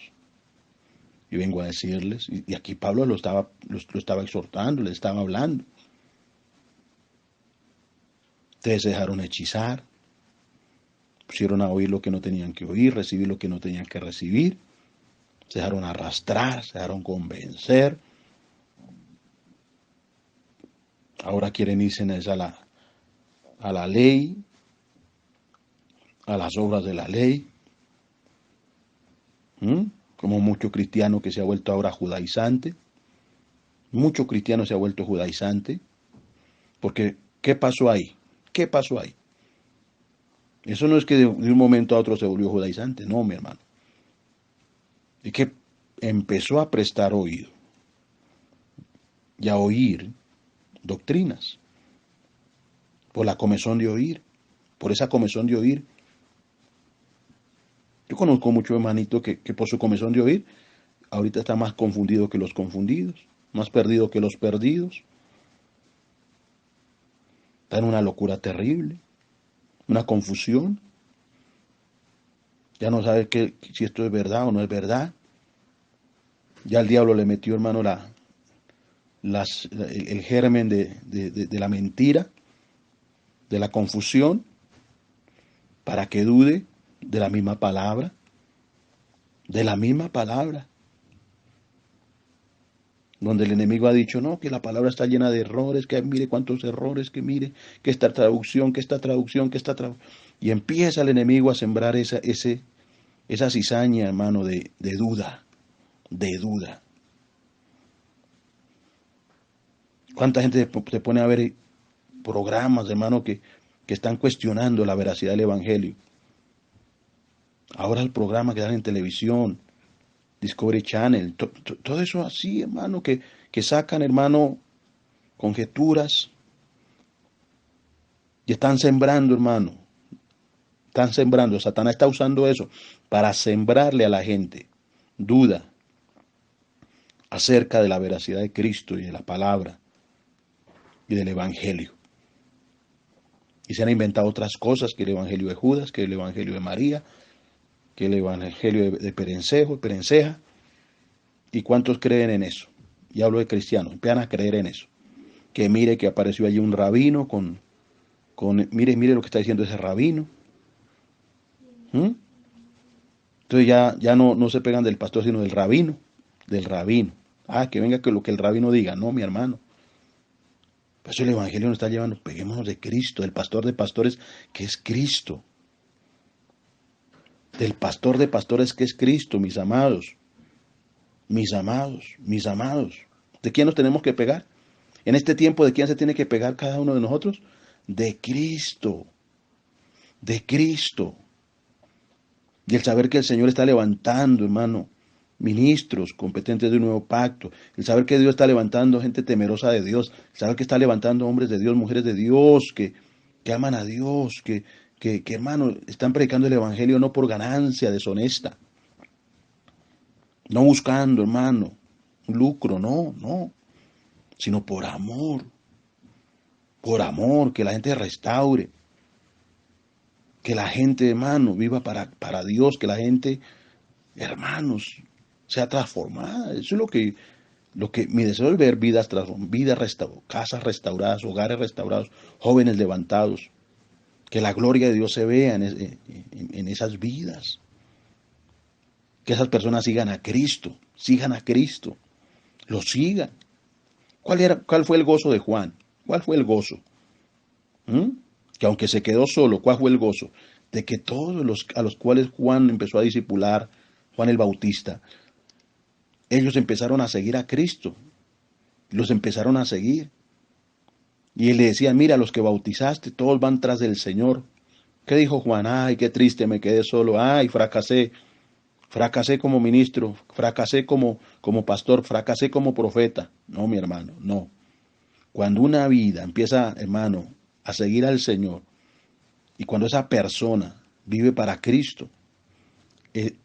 y vengo a decirles, y aquí Pablo lo estaba exhortando, le estaba hablando. Ustedes se dejaron hechizar, pusieron a oír lo que no tenían que oír, recibir lo que no tenían que recibir, se dejaron arrastrar, se dejaron convencer. Ahora quieren irse a la ley, a las obras de la ley. Como mucho cristiano que se ha vuelto ahora judaizante. Mucho cristiano se ha vuelto judaizante. Porque, ¿qué pasó ahí? ¿Qué pasó ahí? Eso no es que de un momento a otro se volvió judaizante, no, mi hermano. Es que empezó a prestar oído y a oír doctrinas. Por la comezón de oír. Por esa comezón de oír. Yo conozco muchos hermanitos que por su comezón de oír, ahorita está más confundido que los confundidos, más perdido que los perdidos. Está en una locura terrible, una confusión. Ya no sabe si esto es verdad o no es verdad. Ya el diablo le metió, hermano, el germen de la mentira, de la confusión, para que dude de la misma palabra. De la misma palabra. Donde el enemigo ha dicho, no, que la palabra está llena de errores, que mire cuántos errores, que mire, que esta traducción, que esta traducción, que esta traducción. Y empieza el enemigo a sembrar esa cizaña, hermano, de duda, de duda. ¿Cuánta gente se pone a ver programas, hermano, que están cuestionando la veracidad del Evangelio? Ahora el programa que dan en televisión, Discovery Channel, todo eso así, hermano, que sacan, hermano, conjeturas y están sembrando, hermano. Están sembrando, Satanás está usando eso para sembrarle a la gente duda acerca de la veracidad de Cristo y de la palabra y del Evangelio. Y se han inventado otras cosas, que el Evangelio de Judas, que el Evangelio de María, que el Evangelio de Perenceja. ¿Y cuántos creen en eso? Y hablo de cristianos, empiezan a creer en eso. Que mire que apareció allí un rabino mire lo que está diciendo ese rabino. Entonces ya no se pegan del pastor, sino del rabino. Del rabino. Que venga que lo que el rabino diga. No, mi hermano. Por eso el Evangelio nos está llevando, peguémonos de Cristo, del pastor de pastores, que es Cristo. Del pastor de pastores, que es Cristo, mis amados. Mis amados, mis amados. ¿De quién nos tenemos que pegar? En este tiempo, ¿de quién se tiene que pegar cada uno de nosotros? De Cristo. De Cristo. Y el saber que el Señor está levantando, hermano, ministros competentes de un nuevo pacto. El saber que Dios está levantando gente temerosa de Dios. El saber que está levantando hombres de Dios, mujeres de Dios, que aman a Dios, que hermano, están predicando el Evangelio no por ganancia deshonesta. No buscando, hermano, lucro, no, no, sino por amor, que la gente restaure, que la gente, hermano, viva para Dios, que la gente, hermanos, sea transformada. Eso es lo que mi deseo es ver vidas transformadas, casas restauradas, hogares restaurados, jóvenes levantados, que la gloria de Dios se vea en esas vidas, que esas personas sigan a Cristo, lo sigan. ¿Cuál fue el gozo de Juan? ¿Cuál fue el gozo? ¿Mm? Que aunque se quedó solo, ¿cuál fue el gozo? De que todos los a los cuales Juan empezó a discipular, Juan el Bautista, ellos empezaron a seguir a Cristo, los empezaron a seguir. Y él le decía, mira, los que bautizaste, todos van tras del Señor. ¿Qué dijo Juan? Ay, qué triste, me quedé solo. Ay, fracasé como ministro, fracasé como pastor, fracasé como profeta. No, mi hermano, no. Cuando una vida empieza, hermano, a seguir al Señor, y cuando esa persona vive para Cristo,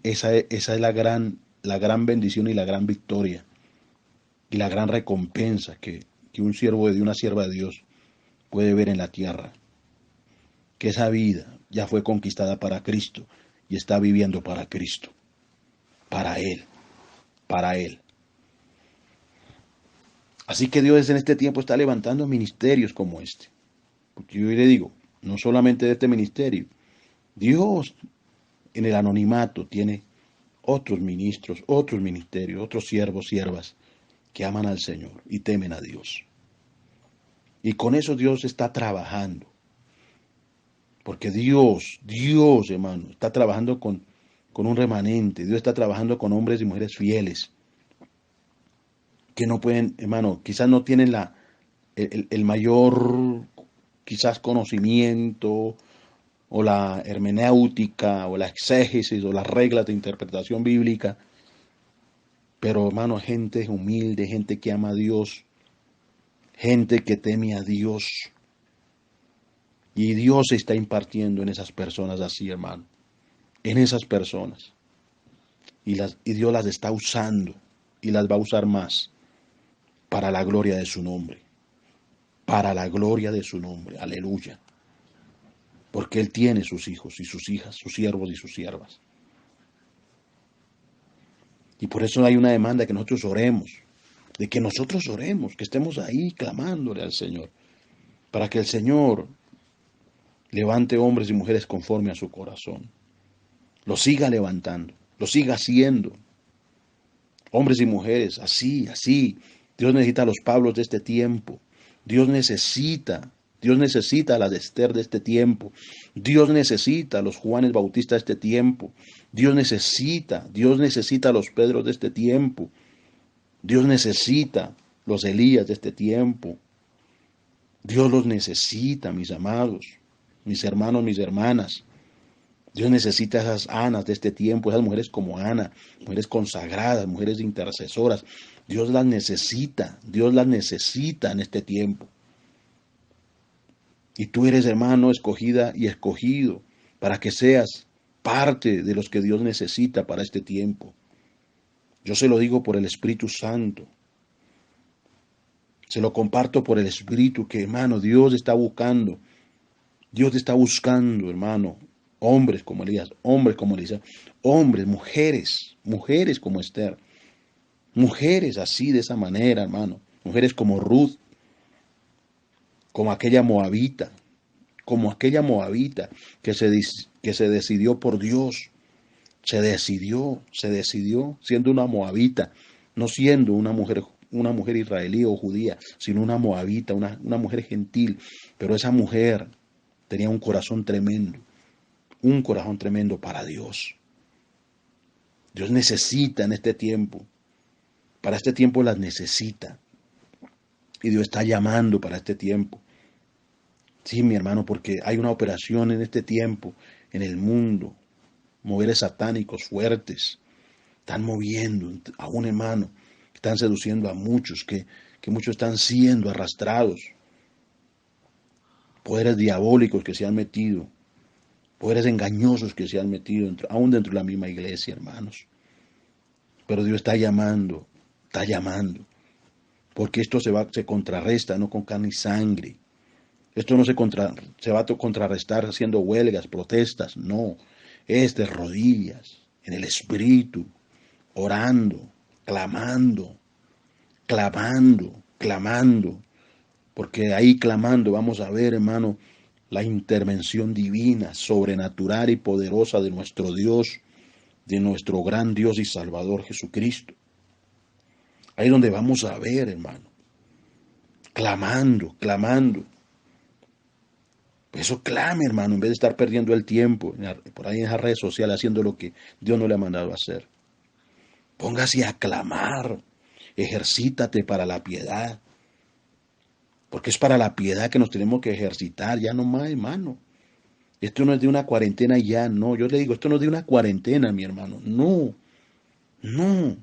esa es la gran bendición y la gran victoria y la gran recompensa que un siervo de Dios, una sierva de Dios puede ver en la tierra. Que esa vida ya fue conquistada para Cristo y está viviendo para Cristo, para Él, para Él. Así que Dios en este tiempo está levantando ministerios como este. Porque yo le digo, no solamente de este ministerio, Dios en el anonimato tiene otros ministros, otros ministerios, otros siervos, siervas que aman al Señor y temen a Dios. Y con eso Dios está trabajando. Porque Dios, hermano, está trabajando con un remanente. Dios está trabajando con hombres y mujeres fieles. Que no pueden, hermano, quizás no tienen el mayor, quizás conocimiento, o la hermenéutica, o la exégesis, o las reglas de interpretación bíblica. Pero, hermano, gente humilde, gente que ama a Dios, gente que teme a Dios. Y Dios se está impartiendo en esas personas así, hermano. En esas personas. Y Dios las está usando. Y las va a usar más. Para la gloria de su nombre. Para la gloria de su nombre. Aleluya. Porque Él tiene sus hijos y sus hijas, sus siervos y sus siervas. Y por eso hay una demanda que nosotros oremos. De que nosotros oremos. Que estemos ahí clamándole al Señor. Para que el Señor levante hombres y mujeres conforme a su corazón. Lo siga levantando, lo siga haciendo. Hombres y mujeres, así, así. Dios necesita a los Pablos de este tiempo. Dios necesita a las Esther de este tiempo. Dios necesita a los Juanes Bautistas de este tiempo. Dios necesita a los Pedros de este tiempo. Dios necesita los Elías de este tiempo. Dios los necesita, mis amados, mis hermanos, mis hermanas. Dios necesita a esas Anas de este tiempo, esas mujeres como Ana, mujeres consagradas, mujeres intercesoras. Dios las necesita en este tiempo. Y tú eres, hermano, escogida y escogido para que seas parte de los que Dios necesita para este tiempo. Yo se lo digo por el Espíritu Santo. Se lo comparto por el Espíritu que, hermano, Dios está buscando, hermano, hombres como Elías, hombres como Elisa, hombres, mujeres como Esther, mujeres así de esa manera, hermano, mujeres como Ruth, como aquella moabita que se decidió por Dios, se decidió siendo una moabita, no siendo una mujer israelí o judía, sino una moabita, una mujer gentil, pero esa mujer tenía un corazón tremendo para Dios. Dios necesita en este tiempo, para este tiempo las necesita, y Dios está llamando para este tiempo. Sí, mi hermano, porque hay una operación en este tiempo, en el mundo, moveres satánicos fuertes, están moviendo a un hermano, están seduciendo a muchos, que muchos están siendo arrastrados, poderes diabólicos que se han metido, poderes engañosos que se han metido, aún dentro de la misma iglesia, hermanos. Pero Dios está llamando Está llamando. Porque esto se contrarresta, no con carne y sangre. Esto no se va a contrarrestar haciendo huelgas, protestas, no. Es de rodillas, en el Espíritu, orando, clamando, clamando, clamando. Porque ahí clamando vamos a ver, hermano, la intervención divina, sobrenatural y poderosa de nuestro Dios, de nuestro gran Dios y Salvador Jesucristo. Ahí es donde vamos a ver, hermano, clamando, clamando. Eso clame, hermano, en vez de estar perdiendo el tiempo por ahí en esas redes sociales haciendo lo que Dios no le ha mandado a hacer. Póngase a clamar, ejercítate para la piedad, porque es para la piedad que nos tenemos que ejercitar, ya no más, hermano. Esto no es de una cuarentena ya, no. Yo le digo, esto no es de una cuarentena, mi hermano. No, no.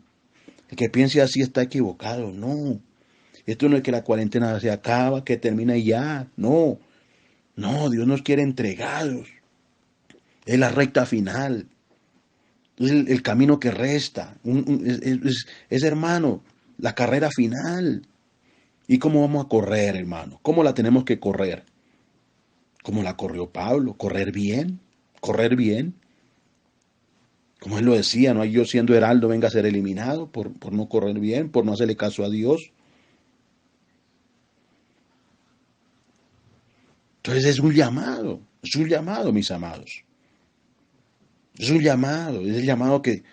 El que piense así está equivocado, no. Esto no es que la cuarentena se acaba, que termina y ya, no. No, Dios nos quiere entregados. Es la recta final. Es el camino que resta. Es, hermano, la carrera final. ¿Y cómo vamos a correr, hermano? ¿Cómo la tenemos que correr? Como la corrió Pablo, correr bien, correr bien. Como él lo decía, no hay yo siendo heraldo venga a ser eliminado por no correr bien, por no hacerle caso a Dios. Entonces es un llamado, mis amados. Es un llamado, es el llamado que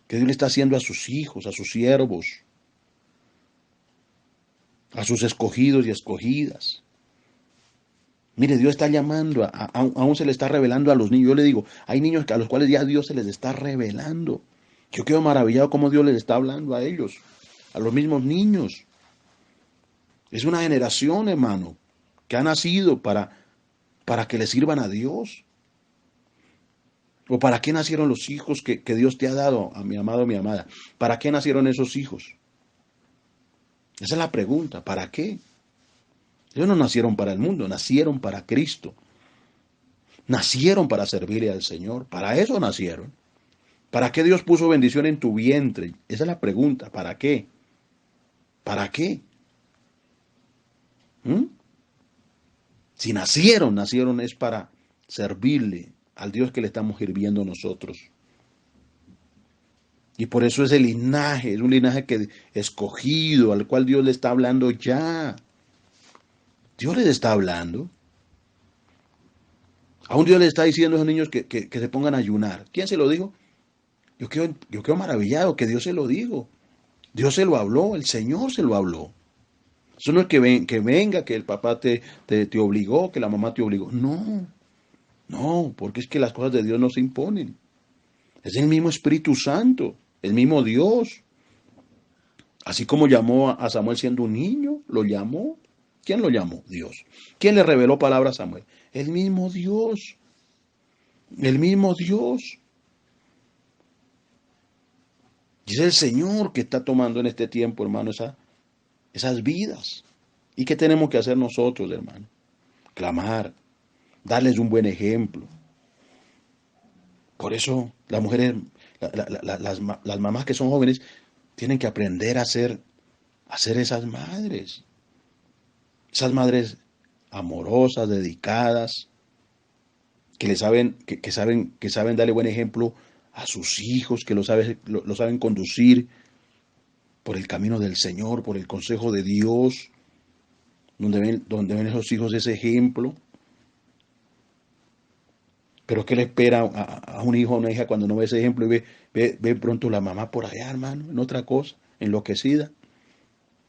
Dios le está haciendo a sus hijos, a sus siervos, a sus escogidos y escogidas. Mire, Dios está llamando, aún se le está revelando a los niños. Yo le digo, hay niños a los cuales ya Dios se les está revelando. Yo quedo maravillado cómo Dios les está hablando a ellos, a los mismos niños. Es una generación, hermano, que ha nacido para que le sirvan a Dios. ¿O para qué nacieron los hijos que Dios te ha dado, a mi amado, a mi amada? ¿Para qué nacieron esos hijos? Esa es la pregunta, ¿para qué? Ellos no nacieron para el mundo, nacieron para Cristo. Nacieron para servirle al Señor, para eso nacieron. ¿Para qué Dios puso bendición en tu vientre? Esa es la pregunta, ¿para qué? ¿Para qué? ¿Mm? Si nacieron es para servirle al Dios que le estamos sirviendo nosotros. Y por eso es el linaje, es un linaje escogido, al cual Dios le está hablando ya. Dios les está hablando. Aún Dios le está diciendo a esos niños que se pongan a ayunar. ¿Quién se lo dijo? Yo quedo maravillado que Dios se lo dijo. Dios se lo habló, el Señor se lo habló. Eso no es que venga, que el papá te obligó, que la mamá te obligó. No, no, porque es que las cosas de Dios no se imponen. Es el mismo Espíritu Santo, el mismo Dios. Así como llamó a Samuel siendo un niño, lo llamó. ¿Quién lo llamó? Dios. ¿Quién le reveló palabras a Samuel? El mismo Dios. El mismo Dios. Y es el Señor que está tomando en este tiempo, hermano, esas vidas. ¿Y qué tenemos que hacer nosotros, hermano? Clamar, darles un buen ejemplo. Por eso las mujeres, las mamás que son jóvenes, tienen que aprender a ser esas madres amorosas, dedicadas, que saben darle buen ejemplo a sus hijos, que lo saben conducir por el camino del Señor, por el consejo de Dios, donde ven esos hijos ese ejemplo. Pero ¿qué le espera a un hijo o una hija cuando no ve ese ejemplo y ve pronto la mamá por allá, hermano, en otra cosa, enloquecida,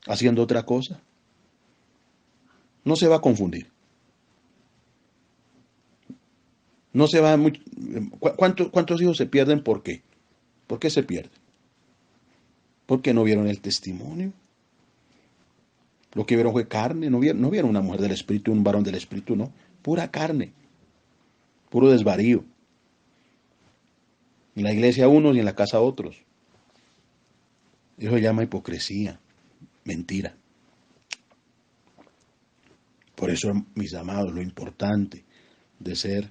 haciendo otra cosa? No se va a confundir. No se va mucho. ¿Cuántos hijos se pierden? ¿Por qué? ¿Por qué se pierden? Porque no vieron el testimonio. Lo que vieron fue carne. No vieron una mujer del Espíritu, un varón del Espíritu, no. Pura carne. Puro desvarío. En la iglesia unos y en la casa otros. Eso se llama hipocresía. Mentira. Por eso, mis amados, lo importante de ser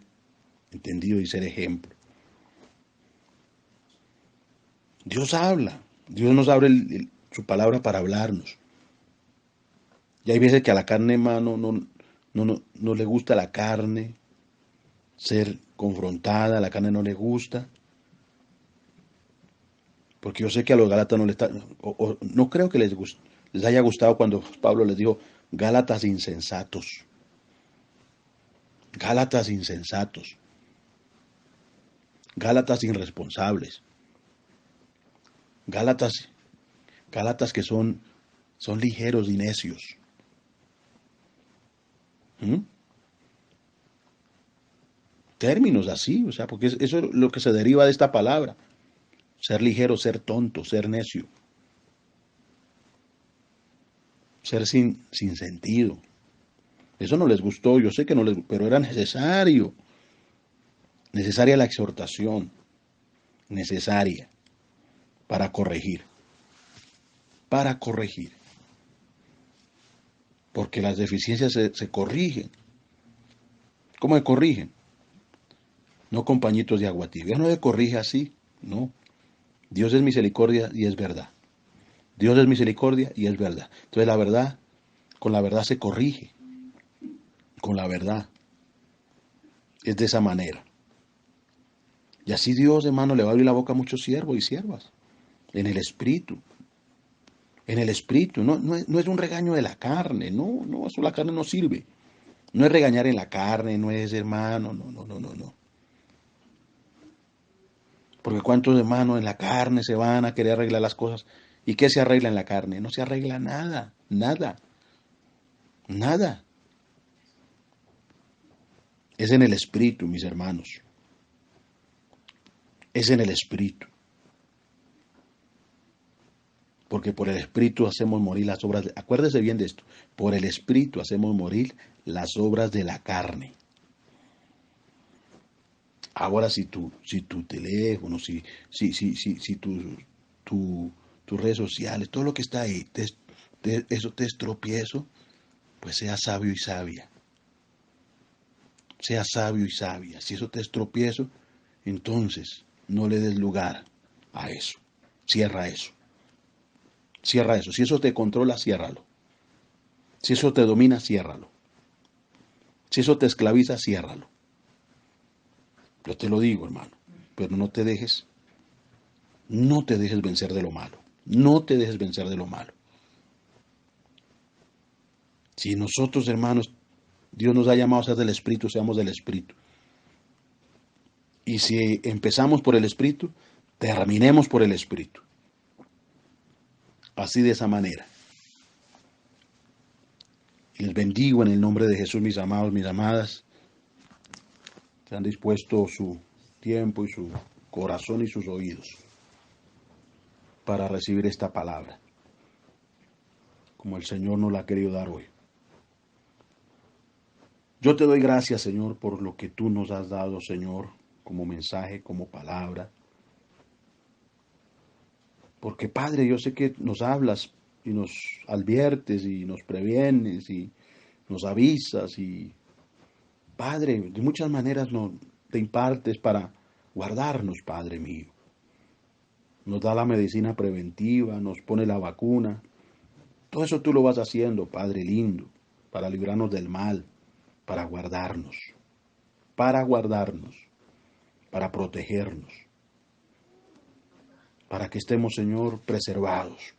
entendido y ser ejemplo. Dios habla. Dios nos abre su palabra para hablarnos. Y hay veces que a la carne, hermano, no le gusta la carne, ser confrontada, a la carne no le gusta. Porque yo sé que a los Gálatas no les está, no creo que les haya gustado cuando Pablo les dijo, Gálatas insensatos, Gálatas insensatos, Gálatas irresponsables, Gálatas, Gálatas que son ligeros y necios. ¿Mm? Términos así, o sea, porque eso es lo que se deriva de esta palabra. Ser ligero, ser tonto, ser necio, ser sin sentido. Eso no les gustó, yo sé que no les gustó, pero era necesario. Necesaria la exhortación, necesaria para corregir, para corregir. Porque las deficiencias se corrigen. ¿Cómo se corrigen? No con pañitos de agua tibia. No se corrige así, no. Dios es misericordia y es verdad. Dios es misericordia y es verdad. Entonces la verdad, con la verdad se corrige. Con la verdad. Es de esa manera. Y así Dios, hermano, le va a abrir la boca a muchos siervos y siervas. En el Espíritu. En el Espíritu. No es un regaño de la carne. No, eso la carne no sirve. No es regañar en la carne, no es hermano, no. Porque cuántos hermanos en la carne se van a querer arreglar las cosas. ¿Y qué se arregla en la carne? No se arregla nada, nada. Es en el Espíritu, mis hermanos. Es en el Espíritu. Porque por el Espíritu hacemos morir las obras. Acuérdese bien de esto. Por el Espíritu hacemos morir las obras de la carne. Ahora si tu teléfono, si tus redes sociales, todo lo que está ahí, eso te estropiezo, pues sea sabio y sabia. Sea sabio y sabia. Si eso te estropiezo, entonces no le des lugar a eso. Cierra eso. Cierra eso. Si eso te controla, ciérralo. Si eso te domina, ciérralo. Si eso te esclaviza, ciérralo. Yo te lo digo, hermano. Pero no te dejes vencer de lo malo. No te dejes vencer de lo malo. Si nosotros, hermanos, Dios nos ha llamado a ser del Espíritu, seamos del Espíritu. Y si empezamos por el Espíritu, terminemos por el Espíritu. Así de esa manera. Y les bendigo en el nombre de Jesús, mis amados, mis amadas, que han dispuesto su tiempo y su corazón y sus oídos para recibir esta palabra, como el Señor nos la ha querido dar hoy. Yo te doy gracias, Señor, por lo que tú nos has dado, Señor, como mensaje, como palabra. Porque, Padre, yo sé que nos hablas y nos adviertes y nos previenes y nos avisas y, Padre, de muchas maneras te impartes para guardarnos, Padre mío. Nos da la medicina preventiva, nos pone la vacuna. Todo eso tú lo vas haciendo, Padre lindo, para librarnos del mal, para guardarnos, para protegernos, para que estemos, Señor, preservados,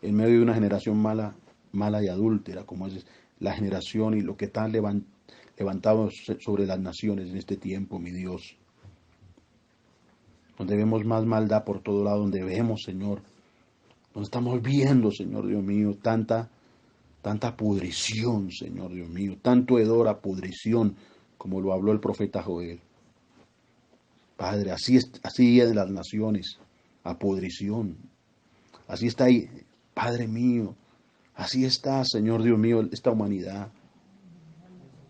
en medio de una generación mala y adúltera, como es la generación y lo que está levantado sobre las naciones en este tiempo, mi Dios. Donde vemos más maldad por todo lado, donde vemos, Señor, donde estamos viendo, Señor Dios mío, tanta pudrición, Señor Dios mío, tanto hedor a pudrición, como lo habló el profeta Joel. Padre, así es las naciones, a pudrición. Así está ahí, Padre mío, así está, Señor Dios mío, esta humanidad.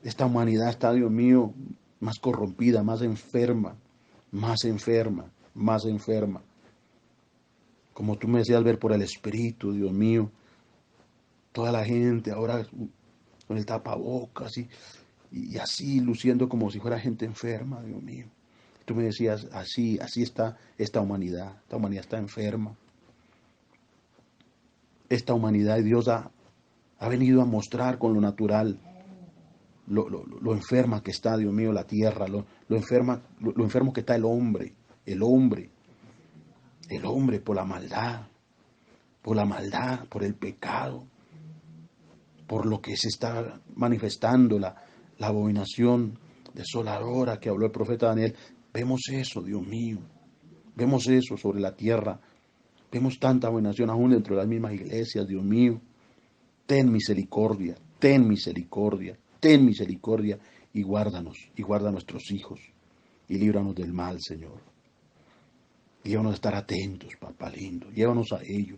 Esta humanidad está, Dios mío, más corrompida, más enferma. Como tú me decías ver por el Espíritu, Dios mío, toda la gente ahora con el tapabocas y así luciendo como si fuera gente enferma, Dios mío. Tú me decías, así está esta humanidad está enferma. esta humanidad y Dios ha venido a mostrar con lo natural lo enferma que está, Dios mío, la tierra, lo enfermo que está el hombre, el hombre por la maldad, por el pecado, por lo que se está manifestando, la abominación desoladora que habló el profeta Daniel. Vemos eso, Dios mío, vemos eso sobre la tierra, vemos tanta abominación aún dentro de las mismas iglesias, Dios mío. Ten misericordia, ten misericordia, ten misericordia y guárdanos, y guarda a nuestros hijos, y líbranos del mal, Señor. Llévanos a estar atentos, papá lindo, llévanos a ello.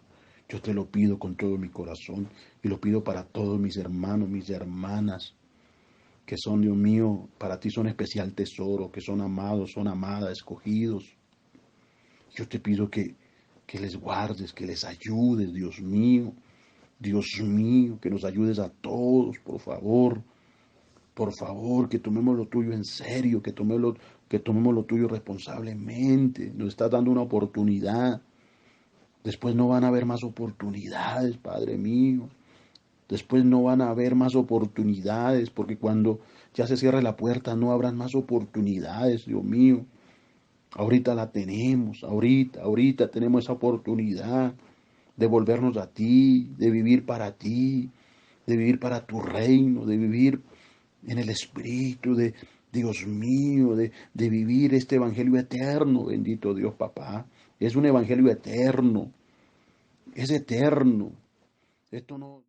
Yo te lo pido con todo mi corazón y lo pido para todos mis hermanos, mis hermanas, que son, Dios mío, para ti son especial tesoro, que son amados, son amadas, escogidos. Yo te pido que les guardes, que les ayudes, Dios mío, que nos ayudes a todos, por favor, que tomemos lo tuyo en serio, que tomemos lo tuyo responsablemente. Nos estás dando una oportunidad. Después no van a haber más oportunidades, Padre mío. Después no van a haber más oportunidades, porque cuando ya se cierre la puerta no habrán más oportunidades, Dios mío. Ahorita la tenemos, ahorita tenemos esa oportunidad de volvernos a ti, de vivir para ti, de vivir para tu reino, de vivir en el Espíritu de Dios mío, de vivir este evangelio eterno, bendito Dios, papá. Es un evangelio eterno, es eterno. Esto no...